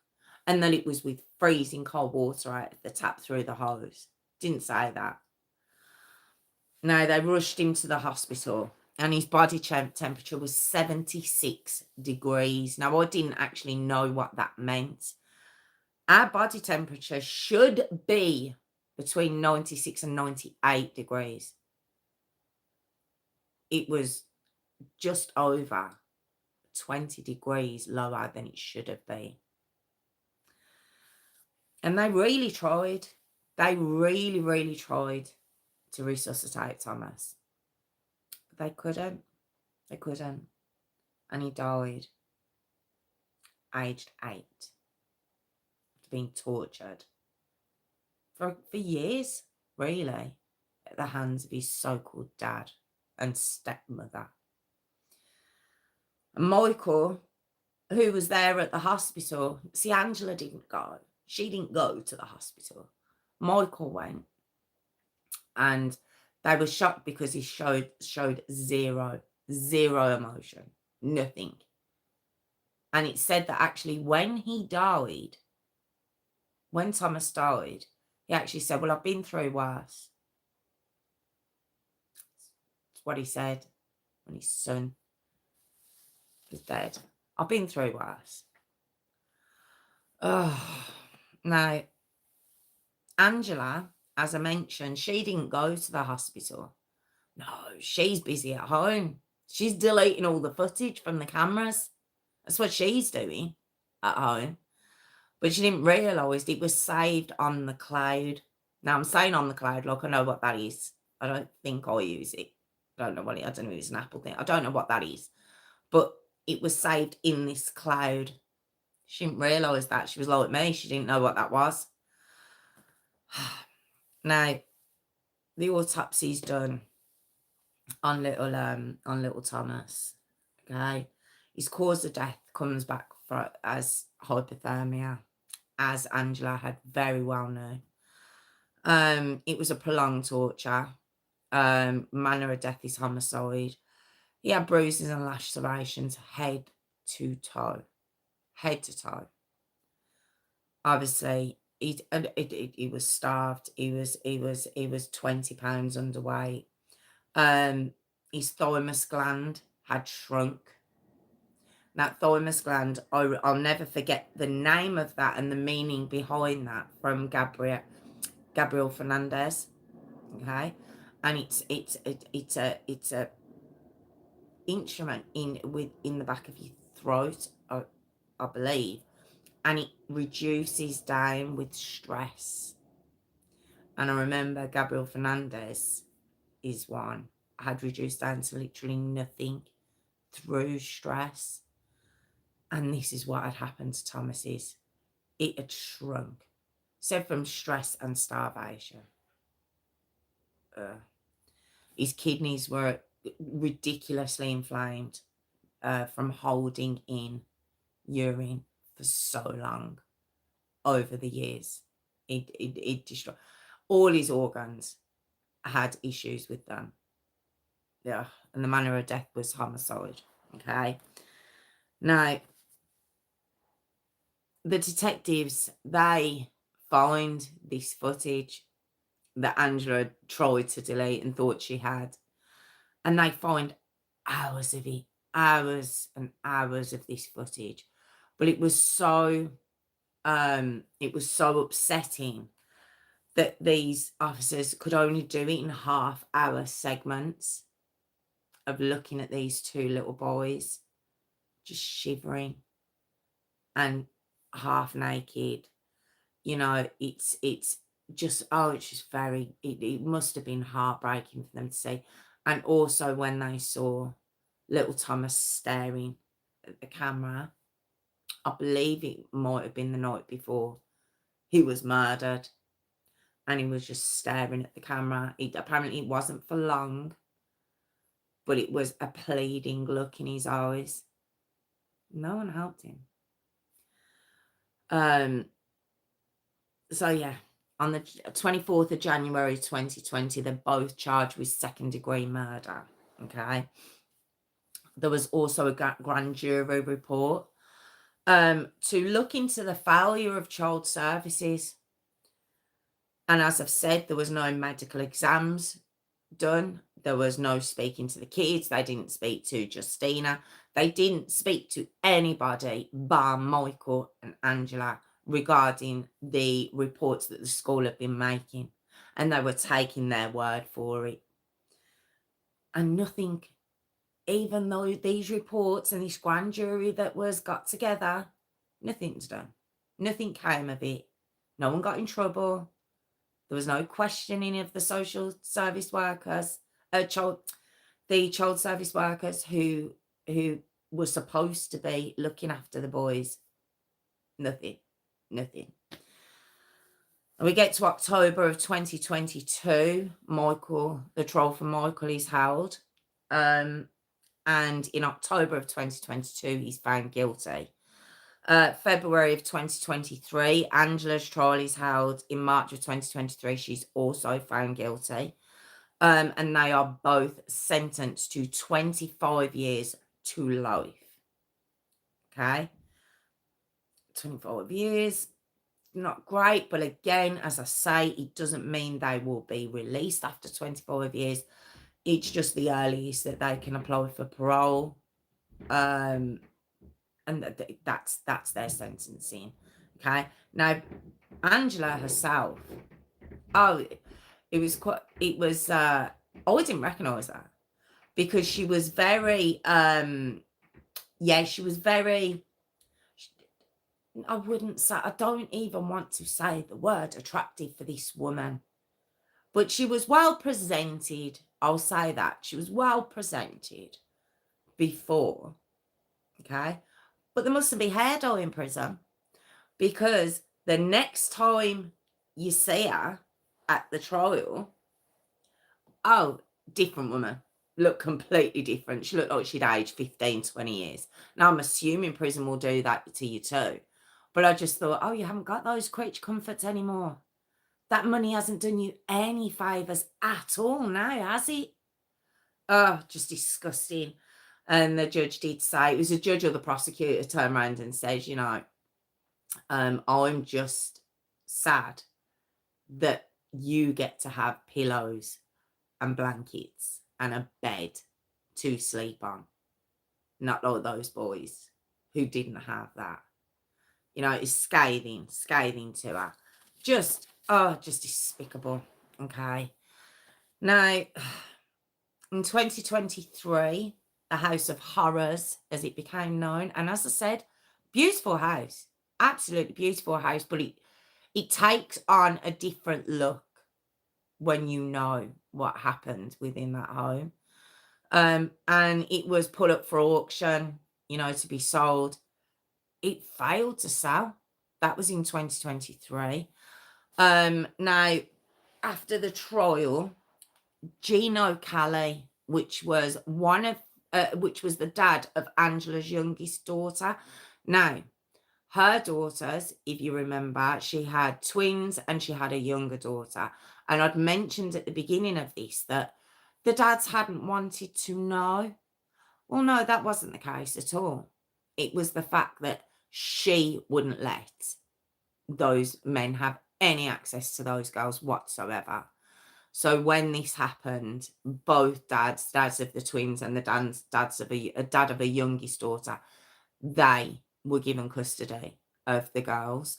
and that it was with freezing cold water out of the tap through the hose. Didn't say that. No, they rushed him to the hospital and his body temperature was 76 degrees. Now, I didn't actually know what that meant. Our body temperature should be between 96 and 98 degrees. It was just over 20 degrees lower than it should have been. And they really tried. They really, really tried to resuscitate Thomas. But they couldn't. They couldn't. And he died, aged 8. Being tortured for years, really, at the hands of his so-called dad and stepmother. And Michael, who was there at the hospital, see, Angela didn't go. She didn't go to the hospital. Michael went. And they were shocked because he showed zero emotion, nothing. And it said that actually when Thomas died, he actually said, well, I've been through worse. That's what he said when his son was dead. I've been through worse. Oh, now, Angela, as I mentioned, she didn't go to the hospital. No, she's busy at home. She's deleting all the footage from the cameras. That's what she's doing at home. But she didn't realise it was saved on the cloud. Now, I'm saying on the cloud, like I know what that is. I don't think I use it. I don't know what it is. I don't know if it's an Apple thing. I don't know what that is. But it was saved in this cloud. She didn't realise that. She was like me. She didn't know what that was. Now, the autopsy's done on little Thomas. Okay. His cause of death comes back as hypothermia, as Angela had very well known. It was a prolonged torture. Manner of death is homicide. He had bruises and lacerations head to toe. Head to toe. Obviously, he was starved. He was 20 pounds underweight. His thymus gland had shrunk. That thymus gland, I'll never forget the name of that and the meaning behind that from Gabriel Fernandez. Okay, and it's a instrument in the back of your throat, I believe, and it reduces down with stress. And I remember Gabriel Fernandez is one had reduced down to literally nothing through stress. And this is what had happened to Thomas's. It had shrunk. So from stress and starvation. His kidneys were ridiculously inflamed from holding in urine for so long over the years. It destroyed. All his organs had issues with them. Yeah, and the manner of death was homicide. Okay. Now, the detectives, they find this footage that Angela tried to delete and thought she had. And they find hours of it, hours and hours of this footage. But it was so upsetting that these officers could only do it in half-hour segments of looking at these two little boys just shivering and half naked. You know, it's just it must have been heartbreaking for them to see. And also when they saw little Thomas staring at the camera, I believe it might have been the night before he was murdered, and he was just staring at the camera. Apparently it wasn't for long, but it was a pleading look in his eyes. No one helped him. So yeah, on the 24th of January 2020, they're both charged with second-degree murder. Okay. There was also a grand jury report to look into the failure of child services. And as I've said, there was no medical exams done. There was no speaking to the kids. They didn't speak to Justyna. They didn't speak to anybody bar Michael and Angela regarding the reports that the school had been making. And they were taking their word for it. And nothing, even though these reports and this grand jury that was got together, nothing's done. Nothing came of it. No one got in trouble. There was no questioning of the social service workers, the child service workers who were supposed to be looking after the boys. Nothing. And we get to October of 2022. The trial for Michael is held. And in October of 2022, he's found guilty. February of 2023, Angela's trial is held. In March of 2023, she's also found guilty. And they are both sentenced to 25 years to life. Okay? 25 years, not great, but again, as I say, it doesn't mean they will be released after 25 years. It's just the earliest that they can apply for parole. and that's their sentencing. Okay. Now, Angela herself, oh, I didn't recognize her because she was very, she was very, I don't even want to say the word attractive for this woman, but she was well presented. I'll say that. She was well presented before, okay? But there mustn't be hair dye in prison, because the next time you see her at the trial, oh, different woman. Look completely different. She looked like she'd aged 15, 20 years. Now, I'm assuming prison will do that to you too. But I just thought, oh, you haven't got those creature comforts anymore. That money hasn't done you any favours at all now, has it? Oh, just disgusting. And the judge did say, it was a judge or the prosecutor turned around and says, I'm just sad that you get to have pillows and blankets and a bed to sleep on. Not like those boys who didn't have that. It's scathing to her. Just despicable. Okay. Now, in 2023, a house of horrors, as it became known, and as I said, beautiful house, absolutely beautiful house, but it takes on a different look when you know what happened within that home. And it was put up for auction, to be sold. It failed to sell. That was in 2023. Now, after the trial, Gino Kelly, which was the dad of Angela's youngest daughter. Now, her daughters, if you remember, she had twins and she had a younger daughter. And I'd mentioned at the beginning of this that the dads hadn't wanted to know. Well, no, that wasn't the case at all. It was the fact that she wouldn't let those men have any access to those girls whatsoever. So when this happened, both dads of the twins and the dads of a dad of a youngest daughter, they were given custody of the girls.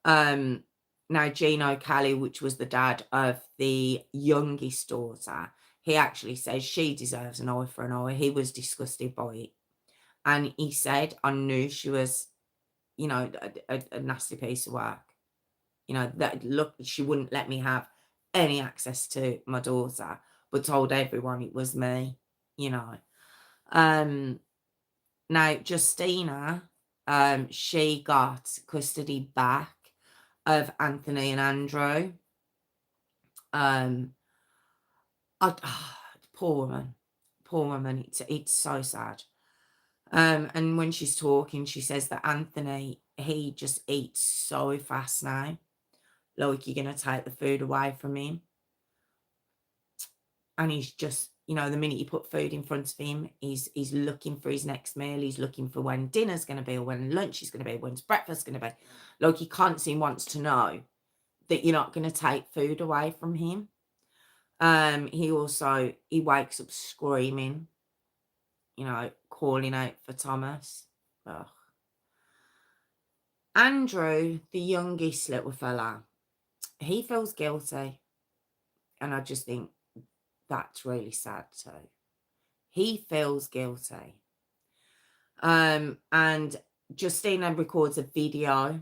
Now, Gino Kelly, which was the dad of the youngest daughter, he actually says she deserves an eye for an eye. He was disgusted by it. And he said, I knew she was, a nasty piece of work. She wouldn't let me have any access to my daughter, but told everyone it was me, Now, Justyna, she got custody back of Anthony and Andrew. Poor woman. It's so sad. And when she's talking, she says that Anthony, he just eats so fast now. Like you're going to take the food away from him. And he's just, the minute you put food in front of him, he's looking for his next meal. He's looking for when dinner's going to be, or when lunch is going to be, when's breakfast going to be. Like he constantly wants to know that you're not going to take food away from him. He wakes up screaming, calling out for Thomas. Ugh. Andrew, the youngest little fella, he feels guilty. And I just think that's really sad too. He feels guilty. And Justyna records a video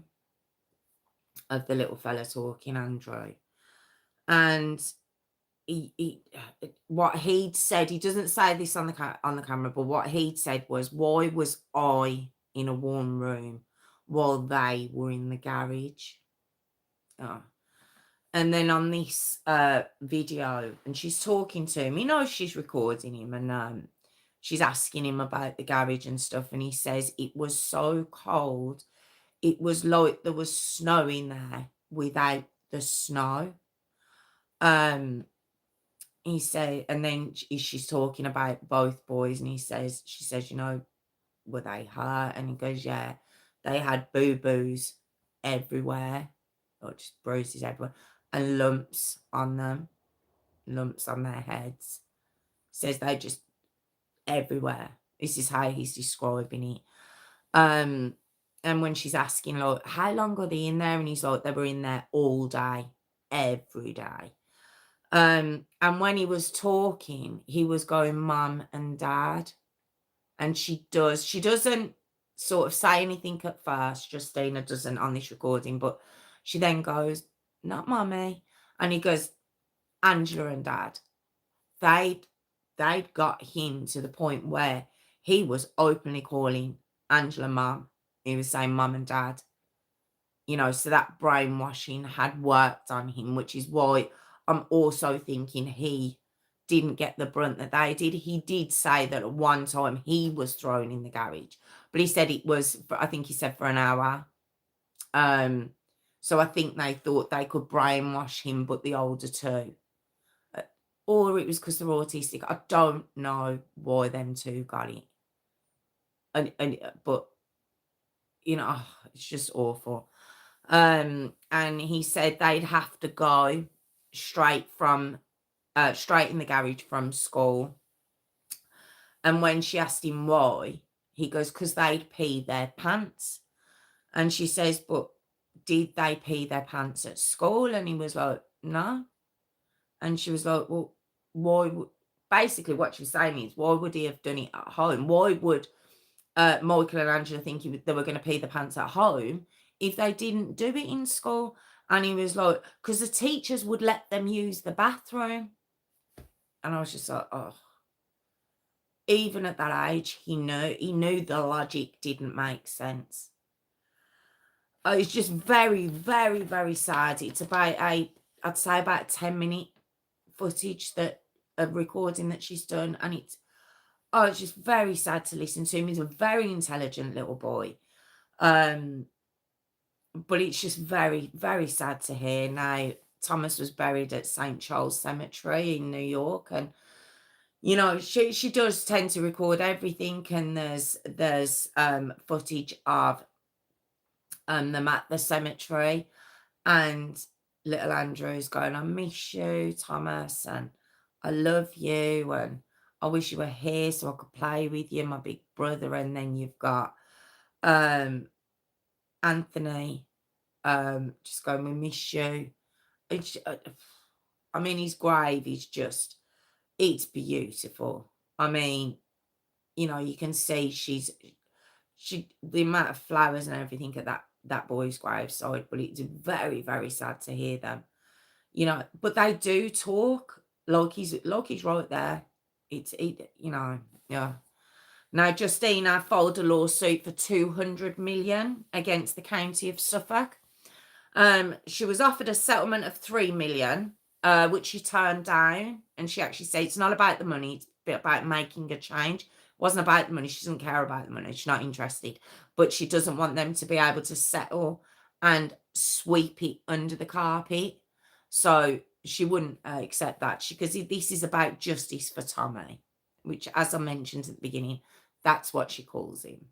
of the little fella talking, Andrew. And what he'd said, he doesn't say this on the camera, but what he'd said was, why was I in a warm room while they were in the garage? Oh. And then on this video, and she's talking to him, she's recording him, and she's asking him about the garage and stuff, and he says it was so cold, it was like there was snow in there without the snow. He said, and then she's talking about both boys, and she says, were they hurt? And he goes, yeah, they had boo-boos everywhere, or just bruises everywhere, and lumps on them, lumps on their heads. Says they just everywhere. This is how he's describing it. Um, and when she's asking, like, how long are they in there? And he's like, they were in there all day, every day. And when he was talking, he was going, Mum and Dad. And she doesn't sort of say anything at first. Justyna doesn't on this recording, but she then goes, not Mummy. And he goes, Angela and Dad. They'd got him to the point where he was openly calling Angela Mum. He was saying Mum and Dad. You know, so that brainwashing had worked on him, which is why I'm also thinking he didn't get the brunt that they did. He did say that at one time he was thrown in the garage, but he said it was, I think he said for an hour. So I think they thought they could brainwash him, but the older two. Or it was because they're autistic. I don't know why them two got it. But, you know, it's just awful. And he said they'd have to go straight in the garage from school. And when she asked him why, he goes, because they'd pee their pants. And she says, but did they pee their pants at school? And he was like, no. And she was like, well, why would, basically what she was saying is, why would he have done it at home? Why would Michael and Angela think they were going to pee the pants at home if they didn't do it in school? And he was like, because the teachers would let them use the bathroom. And I was just like, oh. Even at that age, he knew the logic didn't make sense. It's just very, very, very sad. It's about I'd say about 10-minute footage of recording that she's done, and it's just very sad to listen to him. He's a very intelligent little boy. But it's just very, very sad to hear. Now, Thomas was buried at St. Charles Cemetery in New York, and you know, she does tend to record everything, and there's footage of them at the cemetery, and little Andrew's going, I miss you, Thomas, and I love you, and I wish you were here so I could play with you, my big brother. And then you've got Anthony just going, we miss you. It's, I mean, his grave is just, it's beautiful. I mean, you know, you can see the amount of flowers and everything at that boy's graveside, but it's very, very sad to hear them. You know, but they do talk like he's right there. You know, yeah. Now, Justyna filed a lawsuit for 200 million against the county of Suffolk. She was offered a settlement of 3 million, which she turned down. And she actually said it's not about the money, it's about making a change. It wasn't about the money. She doesn't care about the money. She's not interested. But she doesn't want them to be able to settle and sweep it under the carpet. So she wouldn't accept that, because this is about justice for Tommy, which, as I mentioned at the beginning, that's what she calls him.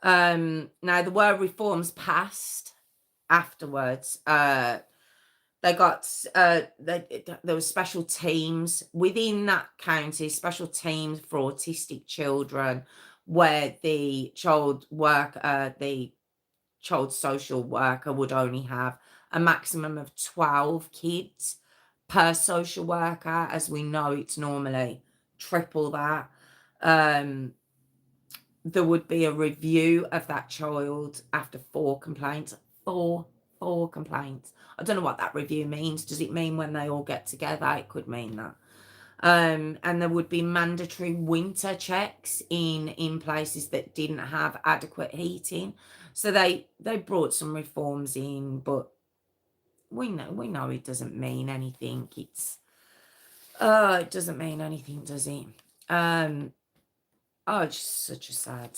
Now, there were reforms passed afterwards. They got there were special teams within that county, special teams for autistic children, where the child social worker would only have a maximum of 12 kids per social worker. As we know, it's normally triple that. There would be a review of that child after 4 complaints. Four complaints. I don't know what that review means. Does it mean when they all get together? It could mean that. And there would be mandatory winter checks in places that didn't have adequate heating. So they brought some reforms in, but we know it doesn't mean anything. It doesn't mean anything, does it? It's just such a sad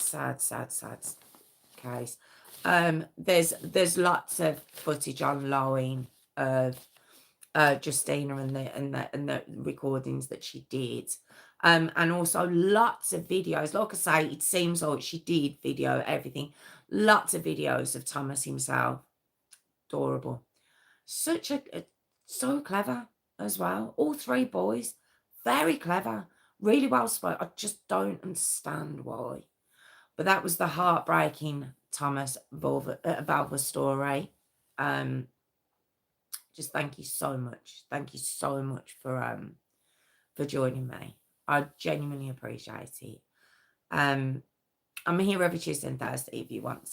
case. There's lots of footage online of Justyna and the recordings that she did, and also lots of videos. Like I say, it seems like she did video everything. Lots of videos of Thomas himself. Adorable. So clever as well. All 3 boys, very clever, really well spoken. I just don't understand why. But that was the heartbreaking Valva story. Just thank you so much. Thank you so much for joining me. I genuinely appreciate it. I'm here every Tuesday and Thursday if you want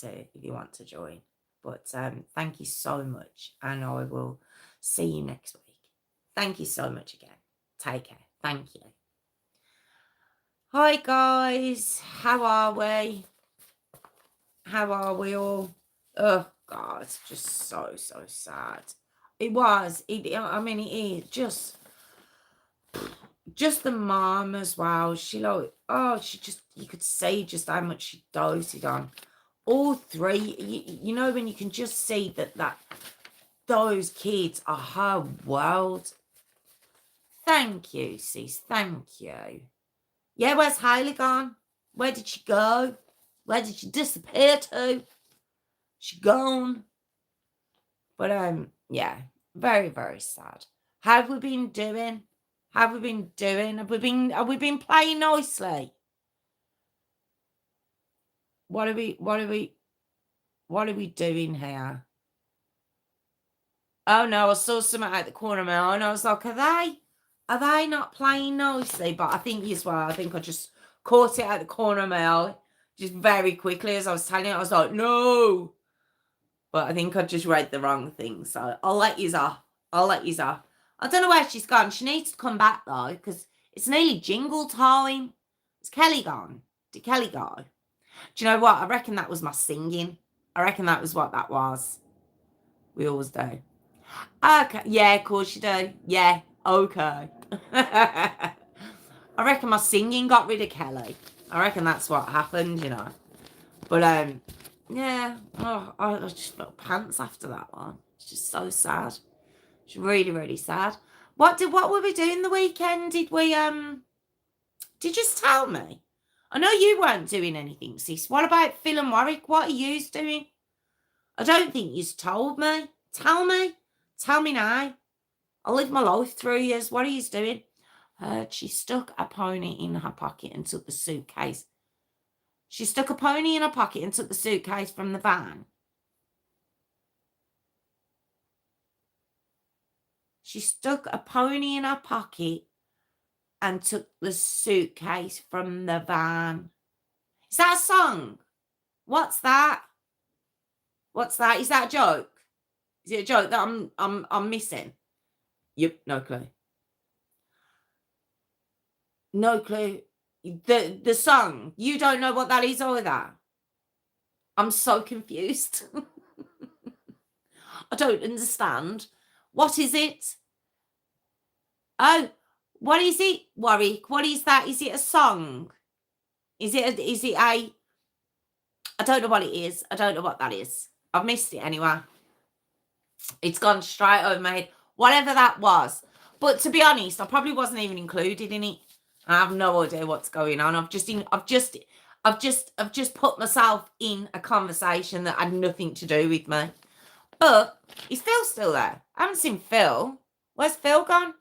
to join. But thank you so much, and I will see you next week. Thank you so much again. Take care. Thank you. Hi guys, how are we? How are we all? Oh God, it's just so sad. It was. I mean, it is just the mom as well. She you could see just how much she doted on all three. You know, when you can just see that those kids are her world. Thank you, sis. Thank you. Yeah, where's Hailey gone? Where did she go? Where did she disappear to? She gone. But yeah, very, very sad. How have we been doing? How have we been doing? Have we been playing nicely? What are we doing here? Oh no, I saw something out the corner of my eye and I was like, are they not playing nicely? But I think as well, I think I just caught it out the corner of my eye just very quickly as I was telling it. I was like, no. But I think I just read the wrong thing. So I'll let you off. I don't know where she's gone. She needs to come back though, because it's nearly jingle time. Is Kelly gone? Did Kelly go? Do you know what? I reckon that was my singing. I reckon that was what that was. We always do. Okay. Yeah, of course you do. Yeah. Okay. I reckon my singing got rid of Kelly. I reckon that's what happened, you know. But yeah. Oh, I just felt pants after that one. It's just so sad. It's really, really sad. What were we doing the weekend? Did you just tell me? I know you weren't doing anything, sis. What about Phil and Warwick? What are you doing? I don't think you've told me. Tell me. Tell me now. I'll live my life through years. What are you doing? She stuck a pony in her pocket and took the suitcase. She stuck a pony in her pocket and took the suitcase from the van. She stuck a pony in her pocket and took the suitcase from the van. Is that a song? What's that? What's that? Is that a joke? Is it a joke that I'm missing? Yep, no clue. No clue. The song. You don't know what that is either. I'm so confused. I don't understand. What is it? Oh, what is it, Warwick? What is that? Is it a song? Is it a I don't know what it is. I don't know what that is. I've missed it anyway. It's gone straight over my head. Whatever that was. But to be honest, I probably wasn't even included in it. I have no idea what's going on. I've just put myself in a conversation that had nothing to do with me. But is Phil still there? I haven't seen Phil. Where's Phil gone?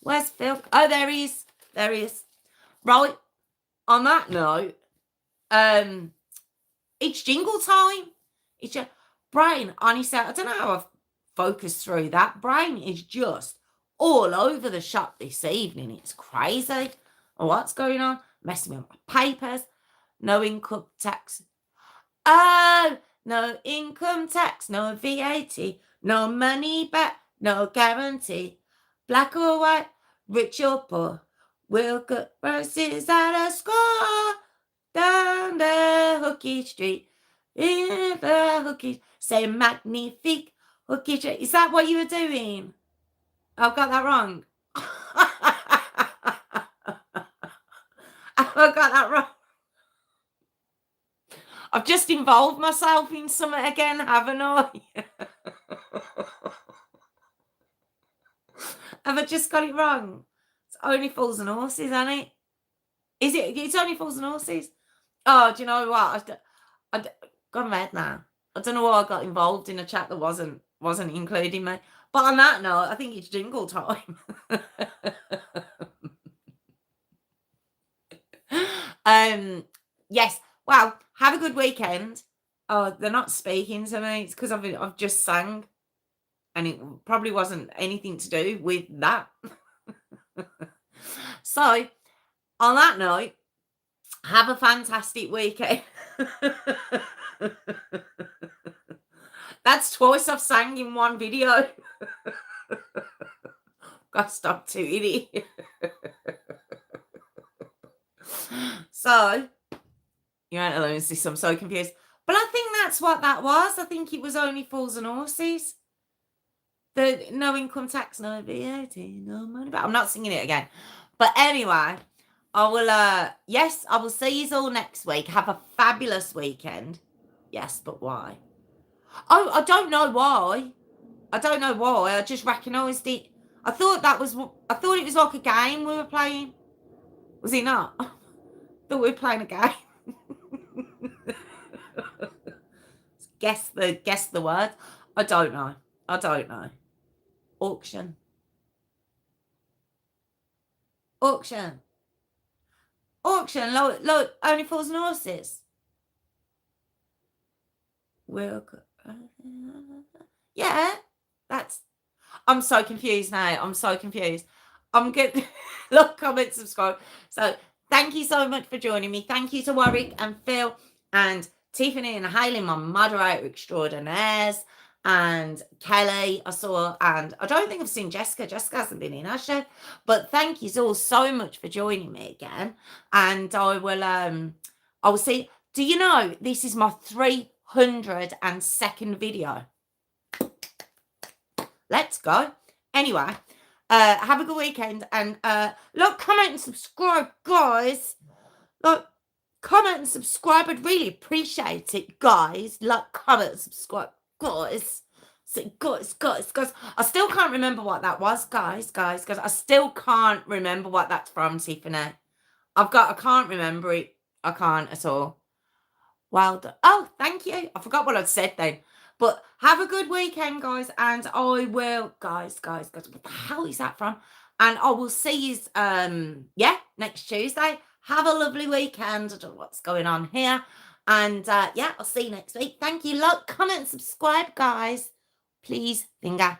Where's Phil? Oh, there he is. There he is. Right. On that note, it's jingle time. It's just Brian, honestly, I don't know how I've focused through that. Brian is just all over the shop this evening. It's crazy. What's going on? Messing with my papers. No income tax. Oh, no income tax, no VAT, no money back, no guarantee. Black or white, rich or poor, we'll cut roses at a score. Down the Hooky Street, in the Hooky, say magnifique Hooky Street. Is that what you were doing? I've got that wrong. I've got that wrong. I've just involved myself in something again, haven't I? Have I just got it wrong? It's only fools and horses, isn't it? Is it? It's only fools and horses. Oh, do you know what? I got mad now. I don't know why I got involved in a chat that wasn't including me. But on that note, I think it's jingle time. Yes. Well, have a good weekend. Oh, they're not speaking to me. It's because I've just sang, and it probably wasn't anything to do with that. So, on that note, have a fantastic weekend. That's twice I've sang in one video. Gotta stop tooting. So, you're out alone, sis. I'm so confused. But I think that's what that was. I think it was only fools and horses. The no income tax, no VAT, no money. But I'm not singing it again. But anyway, I will, yes, I will see you all next week. Have a fabulous weekend. Yes, but why? Oh, I don't know why. I don't know why. I just recognised it. I thought it was like a game we were playing. Was it not? I thought we were playing a game. Guess the word. I don't know. Auction. Look, only fools and horses. Yeah, that's. I'm so confused now. I'm so confused. I'm good. Look, comment, subscribe. So thank you so much for joining me. Thank you to Warwick and Phil and Tiffany and Hayley, my moderator extraordinaires, and Kelly I saw, and I don't think I've seen Jessica. Jessica hasn't been in, has she? But thank you all so much for joining me again. And I will see. Do you know this is my 302nd video? Let's go. Anyway, have a good weekend, and look, comment and subscribe, guys. Look, comment and subscribe. I'd really appreciate it, guys. Like, comment and subscribe, guys. So, guys. I still can't remember what that was, guys. I still can't remember what that's from, Tiffany. I can't remember it. I can't at all. Well done. Oh, thank you. I forgot what I'd said then. But have a good weekend, guys. And I will, guys, what the hell is that from? And I will see you, next Tuesday. Have a lovely weekend. I don't know what's going on here. And, I'll see you next week. Thank you. Like, comment, subscribe, guys. Please, finger.